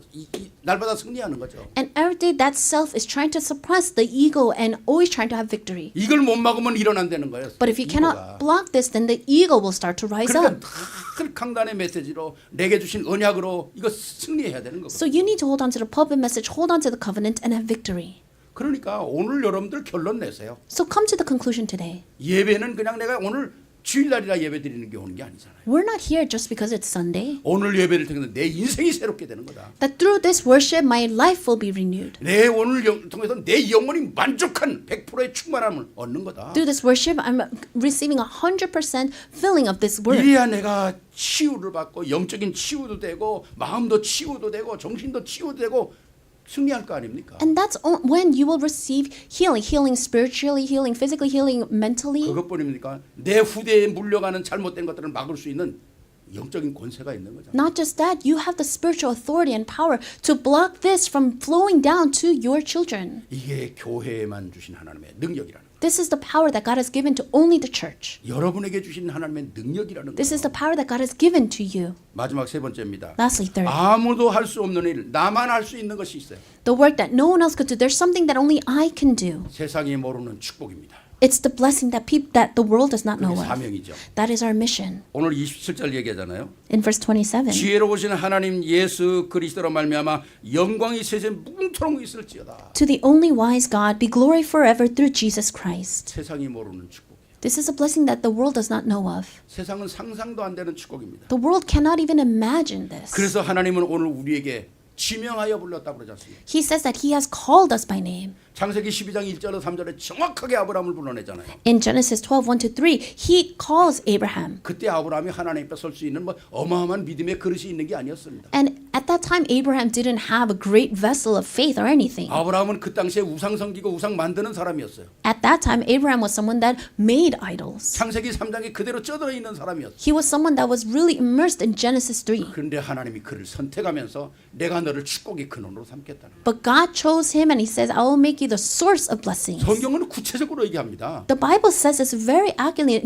Speaker 2: 날마다 승리하는 거죠.
Speaker 1: And every day that self is trying to suppress the ego and always trying to have victory.
Speaker 2: 이걸 못 막으면 일어난다는 거예요.
Speaker 1: But if you cannot block this, then the ego will start to rise
Speaker 2: 그러니까
Speaker 1: up.
Speaker 2: 늘 강단의 메시지로 내게 주신 언약으로 이거 승리해야 되는 거고.
Speaker 1: So you need to hold on to the pulpit message, hold on to the covenant, and have victory.
Speaker 2: 그러니까 오늘 여러분들 결론 내세요.
Speaker 1: So come to the conclusion today.
Speaker 2: 예배는 그냥 내가 오늘 주일날이라 예배 드리는 게 오는 게 아니잖아요.
Speaker 1: We're not here just because it's Sunday.
Speaker 2: 오늘 예배를 통해서 내 인생이 새롭게 되는 거다.
Speaker 1: That through this worship, my life will be renewed.
Speaker 2: 내 오늘 통해서 내 영혼이 만족한 100%의 충만함을 얻는 거다.
Speaker 1: Through this worship, I'm receiving 100% filling of this word.
Speaker 2: 이래야 내가 치유를 받고 영적인 치유도 되고 마음도 치유도 되고 정신도 치유도 되고 승리할 거 아닙니까?
Speaker 1: And that's when you will receive healing. Healing spiritually, healing physically, healing mentally.
Speaker 2: 그것뿐입니까? 내 후대에 물려가는 잘못된 것들을 막을 수 있는 영적인 권세가 있는 거죠.
Speaker 1: Not just that, you have the spiritual authority and power to block this from flowing down to your children.
Speaker 2: 이게 교회에만 주신 하나님의 능력이라는 거예요.
Speaker 1: This is the power that God has given to only the church.
Speaker 2: 여러분에게 주신 하나님의 능력이라는
Speaker 1: This is
Speaker 2: 거예요.
Speaker 1: the power that God has given to you.
Speaker 2: 마지막 세 번째입니다.
Speaker 1: Lastly, third,
Speaker 2: 아무도 할 수 없는 일, 나만 할 수 있는 것이 있어요.
Speaker 1: the work that no one else could do. There's something that only I can do.
Speaker 2: 세상이 모르는 축복입니다.
Speaker 1: It's the blessing that the world does not know
Speaker 2: 그게
Speaker 1: of.
Speaker 2: 사명이죠.
Speaker 1: That is our mission.
Speaker 2: 오늘 27절 얘기하잖아요.
Speaker 1: In verse 27,
Speaker 2: 지혜로우신 하나님 예수 그리스도로 말미암아 영광이 세세 무궁토록 있을지어다.
Speaker 1: to the only wise God be glory forever through Jesus Christ.
Speaker 2: 세상이 모르는 축복이에요.
Speaker 1: This is a blessing that the world does not know of.
Speaker 2: 세상은 상상도 안 되는 축복입니다.
Speaker 1: The world cannot even imagine this.
Speaker 2: 그래서 하나님은 오늘 우리에게 지명하여 불렀다고 그러지 않습니까?
Speaker 1: He says that he has called us by name.
Speaker 2: 창세기 12장 1절로 3절에 정확하게 아브라함을 불러내잖아요.
Speaker 1: In Genesis 12, 1-3, he calls Abraham.
Speaker 2: 그때 아브라함이 하나님 앞에 설 수 있는 뭐 어마어마한 믿음의 그릇이 있는 게 아니었습니다.
Speaker 1: And at that time, Abraham didn't have a great vessel of faith or anything.
Speaker 2: 아브라함은 그 당시에 우상 섬기고 우상 만드는 사람이었어요.
Speaker 1: At that time, Abraham was someone that made idols.
Speaker 2: 창세기 3장에 그대로 쪄들어 있는 사람이었어요.
Speaker 1: He was someone that was really immersed in Genesis 3.
Speaker 2: 그런데 하나님이 그를 선택하면서 내가 너를 축복의 근원으로 삼겠다는 거예요.
Speaker 1: But God chose him and he says, I will make you the source of blessings.
Speaker 2: 성경은 구체적으로 얘기합니다.
Speaker 1: The Bible says this very accurately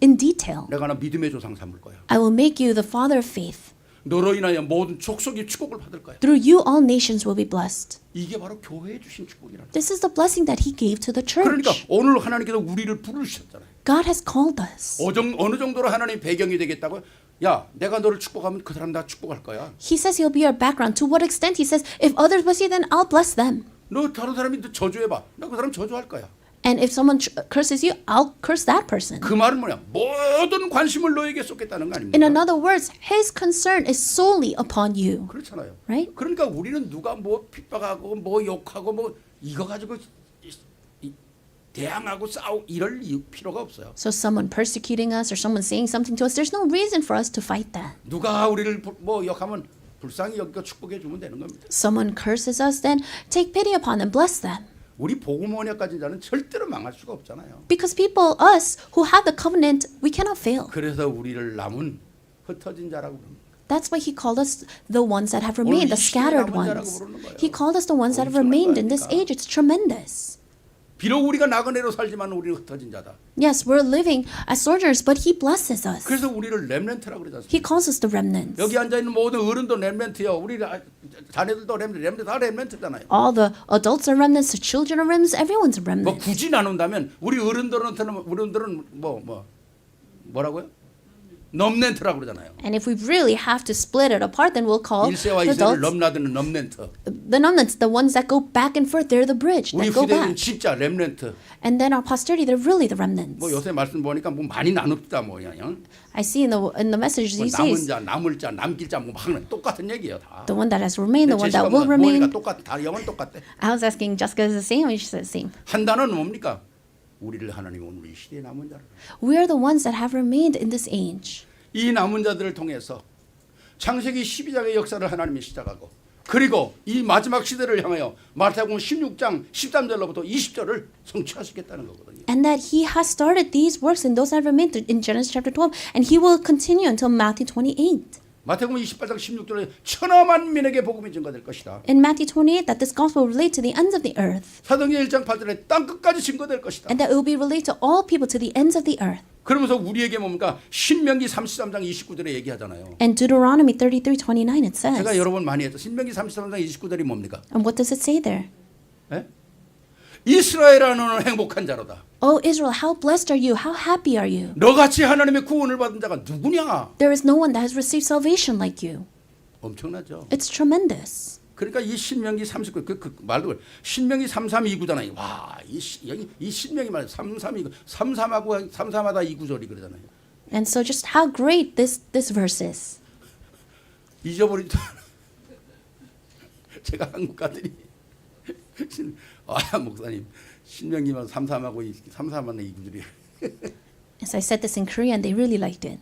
Speaker 1: in detail.
Speaker 2: 내가 너 믿음의 조상 삼을 거야.
Speaker 1: I will make you the father of faith.
Speaker 2: 너로 인하여 모든 족속이 축복을 받을 거야.
Speaker 1: Through you, all nations will be blessed.
Speaker 2: 이게 바로 교회에 주신 축복이라는 거예요.
Speaker 1: This is the blessing that he gave to the
Speaker 2: 그러니까
Speaker 1: church.
Speaker 2: 오늘 하나님께서 우리를 부르셨잖아요.
Speaker 1: God has called us.
Speaker 2: 어느 정도로 하나님 배경이 되겠다고요? 야, 내가 너를 축복하면 그 사람 다 축복할 거야.
Speaker 1: He says he'll be our background. To what extent? He says, if others bless you, then I'll bless them.
Speaker 2: 너 다른 사람이 저주해봐. 나 그 사람 저주할 거야.
Speaker 1: And if someone curses you, I'll curse that person.
Speaker 2: 그 말은 뭐냐? 모든 관심을 너에게 쏟겠다는 거
Speaker 1: In
Speaker 2: 아닙니까?
Speaker 1: other words, his concern is solely upon you.
Speaker 2: 그렇잖아요.
Speaker 1: Right?
Speaker 2: 그러니까 우리는 누가 뭐 핍박하고 뭐 욕하고 뭐 이거 가지고 대항하고 싸우 이럴 필요가 없어요.
Speaker 1: So someone persecuting us or someone saying something to us, there's no reason for us to fight that.
Speaker 2: 누가 우리를 뭐 욕하면 불쌍히 여기고 축복해 주면 되는 겁니다.
Speaker 1: Someone curses us, then take pity upon them, bless them.
Speaker 2: 우리 복음 언약 가진 자는 절대로 망할 수가 없잖아요.
Speaker 1: Because people, us, who have the covenant, we cannot fail.
Speaker 2: 그래서 우리를 남은 흩어진 자라고 부릅니다.
Speaker 1: That's why he called us the ones that have remained, the scattered ones. He called us the ones that have remained in this age. It's tremendous.
Speaker 2: 비록 우리가 나그네로 살지만 우리는 흩어진 자다.
Speaker 1: Yes, we're living as sojourners, but he blesses us.
Speaker 2: 그래서 우리를 렘넌트라고 그러지 않습니까?
Speaker 1: He calls us the remnants.
Speaker 2: 여기 앉아 있는 모든 어른도 렘넌트요. 우리 자녀들도 렘넌트 다 렘넌트잖아요.
Speaker 1: All the adults are remnants, the children are remnants, everyone's a
Speaker 2: 뭐
Speaker 1: remnant.
Speaker 2: 굳이 나눈다면 우리 어른들은 뭐라고요? 넘넨트라고 그러잖아요.
Speaker 1: And if we really have to split it apart, then we'll call
Speaker 2: 1세와
Speaker 1: the
Speaker 2: 2세를
Speaker 1: adults
Speaker 2: 넘나드는 넘넨트.
Speaker 1: the remnants, the ones that go back and forth. They're the bridge
Speaker 2: 우리
Speaker 1: that go
Speaker 2: 후대는
Speaker 1: back.
Speaker 2: 진짜 렘넨트.
Speaker 1: And then our posterity, they're really the remnants.
Speaker 2: 뭐 요새 말씀 보니까 뭐 많이 나눕다 뭐야.
Speaker 1: I see in the messages
Speaker 2: 뭐
Speaker 1: these
Speaker 2: 남은
Speaker 1: days,
Speaker 2: 자, 남을 자, 남길 자, 뭐 막 똑같은 얘기예요 다.
Speaker 1: the one that has remained, the one that
Speaker 2: 제시가
Speaker 1: will
Speaker 2: 뭐니까
Speaker 1: remain.
Speaker 2: 똑같, 다 영은 똑같대.
Speaker 1: I was asking Jessica is the same, and she said the same.
Speaker 2: 한 단어는 뭡니까? 우리를 하나님 오늘 이 시대에 남은 자라.
Speaker 1: We are the ones that have remained in this age.
Speaker 2: 이 남은 자들을 통해서 창세기 12장의 역사를 하나님이 시작하고 그리고 이 마지막 시대를 향하여 마태복음 16장 13절로부터 20절을 성취하시겠다는 거거든요.
Speaker 1: And that he has started these works in those that remain in Genesis chapter 12, and he will continue until Matthew 28.
Speaker 2: 마태복음 28장 16절에 천하만민에게 복음이 증거될 것이다.
Speaker 1: In Matthew 28, that this gospel will relate to the ends of the earth,
Speaker 2: 사도행전 1장 8절에 땅 끝까지 증거될 것이다.
Speaker 1: and that it will be related to all people to the ends of the earth.
Speaker 2: 그러면서 우리에게 뭡니까? 신명기 33장 29절에 얘기하잖아요.
Speaker 1: And Deuteronomy 33:29 it says.
Speaker 2: 제가 여러 번 많이 했죠. 신명기 33장 29절이 뭡니까?
Speaker 1: And what does it say there?
Speaker 2: 예? 이스라엘아 너는 행복한 자로다.
Speaker 1: Oh Israel, how blessed are you? How happy are you?
Speaker 2: 너같이 하나님의 구원을 받은 자가 누구냐?
Speaker 1: There is no one that has received salvation like you.
Speaker 2: 엄청나죠.
Speaker 1: It's tremendous.
Speaker 2: 그러니까 이 신명기 39 그 말도 신명기 3329잖아요. 와, 이 신명기 말 3329 33하고 33하다 이 구절이 그러잖아요.
Speaker 1: And so just how great this verse is.
Speaker 2: 잊어버리도 제가 한국 가더니 목사님 신명기만 33하고 33하는 이 구절이
Speaker 1: As I said this in Korean, they really liked it.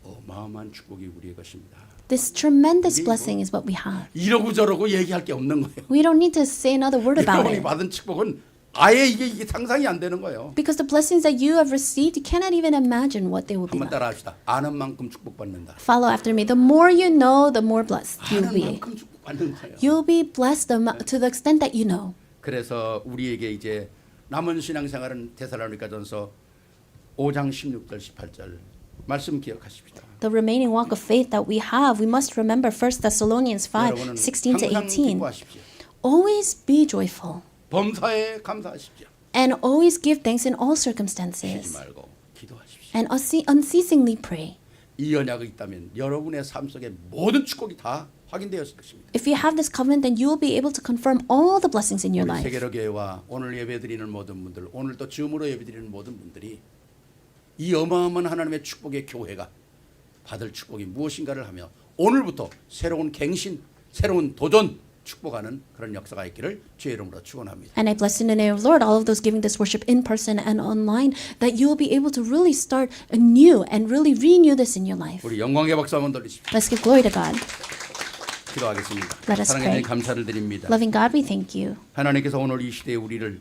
Speaker 2: 어마어마한 축복이 우리의 것입니다.
Speaker 1: This tremendous blessing is what we have.
Speaker 2: 이러고 저러고 얘기할 게 없는 거예요.
Speaker 1: We don't need to say another word about
Speaker 2: 여러분이
Speaker 1: it.
Speaker 2: 받은 축복은 아예 이게 상상이 안 되는 거예요.
Speaker 1: Because the blessings that you have received, you cannot even imagine what they will be
Speaker 2: 한번
Speaker 1: like.
Speaker 2: 따라합시다. 아는 만큼 축복받는다.
Speaker 1: Follow after me. The more you know, the more blessed you'll
Speaker 2: 아는
Speaker 1: be.
Speaker 2: 만큼 축복받는 거예요.
Speaker 1: You'll be blessed to the extent that you know.
Speaker 2: 그래서 우리에게 이제 남은 신앙생활은 데살로니가전서 5장 16절 18절 말씀 기억하십시다.
Speaker 1: The remaining walk of faith that we have, we must remember 1 Thessalonians 5,
Speaker 2: 여러분은
Speaker 1: 16 to
Speaker 2: 항상
Speaker 1: 18.
Speaker 2: 기뻐하십시오.
Speaker 1: Always be joyful
Speaker 2: 범사에 감사하십시오.
Speaker 1: and always give thanks in all
Speaker 2: 쉬지
Speaker 1: circumstances
Speaker 2: 말고 기도하십시오.
Speaker 1: and unceasingly pray.
Speaker 2: 이 언약이 있다면 여러분의 삶 속에 모든 축복이 다 확인되었을 것입니다.
Speaker 1: If you have this covenant, then you will be able to confirm all the blessings in your
Speaker 2: 우리
Speaker 1: life.
Speaker 2: 세계로 교회와 오늘 예배드리는 모든 분들, 오늘 또 줌으로 예배드리는 모든 분들이 이 어마어마한 하나님의 축복의 교회가 받을 축복이 무엇인가를 하며 오늘부터 새로운 갱신, 새로운 도전 축복하는 그런 역사가 있기를 주의 이름으로 축원합니다.
Speaker 1: And I bless in the name of the Lord all of those giving this worship in person and online, that you will be able to really start anew and really renew this in your life.
Speaker 2: 우리 영광의 박수 한번 돌리십시오.
Speaker 1: Let's give glory to God.
Speaker 2: 기도하겠습니다.
Speaker 1: Let us
Speaker 2: 사랑하는
Speaker 1: pray.
Speaker 2: 감사를 드립니다.
Speaker 1: Loving God, we thank you.
Speaker 2: 하나님께서 오늘 이 시대에 우리를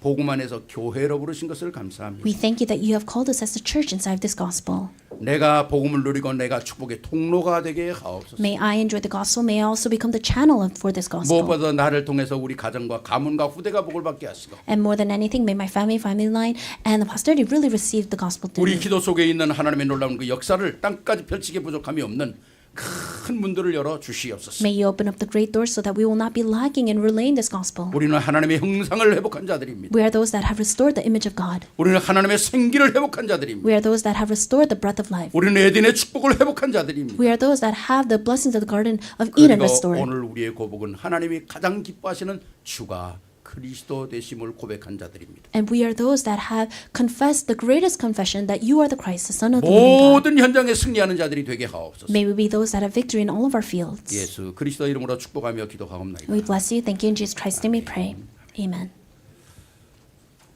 Speaker 2: 복음 안에서 교회로 부르신 것을 감사합니다.
Speaker 1: We thank you that you have called us as the church inside this gospel.
Speaker 2: 내가 복음을 누리고 내가 축복의 통로가 되게 하옵소서.
Speaker 1: May I enjoy the gospel. May I also become the channel for this gospel.
Speaker 2: 무엇보다 나를 통해서 우리 가정과 가문과 후대가 복을 받게 하시고
Speaker 1: And more than anything, may my family line, and the posterity really receive the gospel through
Speaker 2: 우리
Speaker 1: me.
Speaker 2: 기도 속에 있는 하나님의 놀라운 그 역사를 땅까지 펼치게 부족함이 없는 큰 문들을 열어 주시옵소서.
Speaker 1: May you open up the great doors so that we will not be lacking in relaying this gospel.
Speaker 2: 우리는 하나님의 형상을 회복한 자들입니다.
Speaker 1: We are those that have restored the image of God.
Speaker 2: 우리는 하나님의 생기를 회복한 자들입니다.
Speaker 1: We are those that have restored the breath of life.
Speaker 2: 우리는 에덴의 축복을 회복한 자들입니다.
Speaker 1: We are those that have the blessings of the Garden of Eden
Speaker 2: 그리고
Speaker 1: restored.
Speaker 2: 오늘 우리의 고백은 하나님이 가장 기뻐하시는 주가 그리스도 되심을 고백한 자들입니다.
Speaker 1: And we are those that have confessed the greatest confession that you are the Christ, the Son of the living God.
Speaker 2: 모든 현장에 승리하는 자들이 되게 하옵소서.
Speaker 1: May we be those that have victory in all of our fields.
Speaker 2: 예수 그리스도 이름으로 축복하며 기도하옵나이다.
Speaker 1: We bless you. Thank you in Jesus Christ's name we pray. Amen.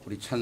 Speaker 2: 우리 찬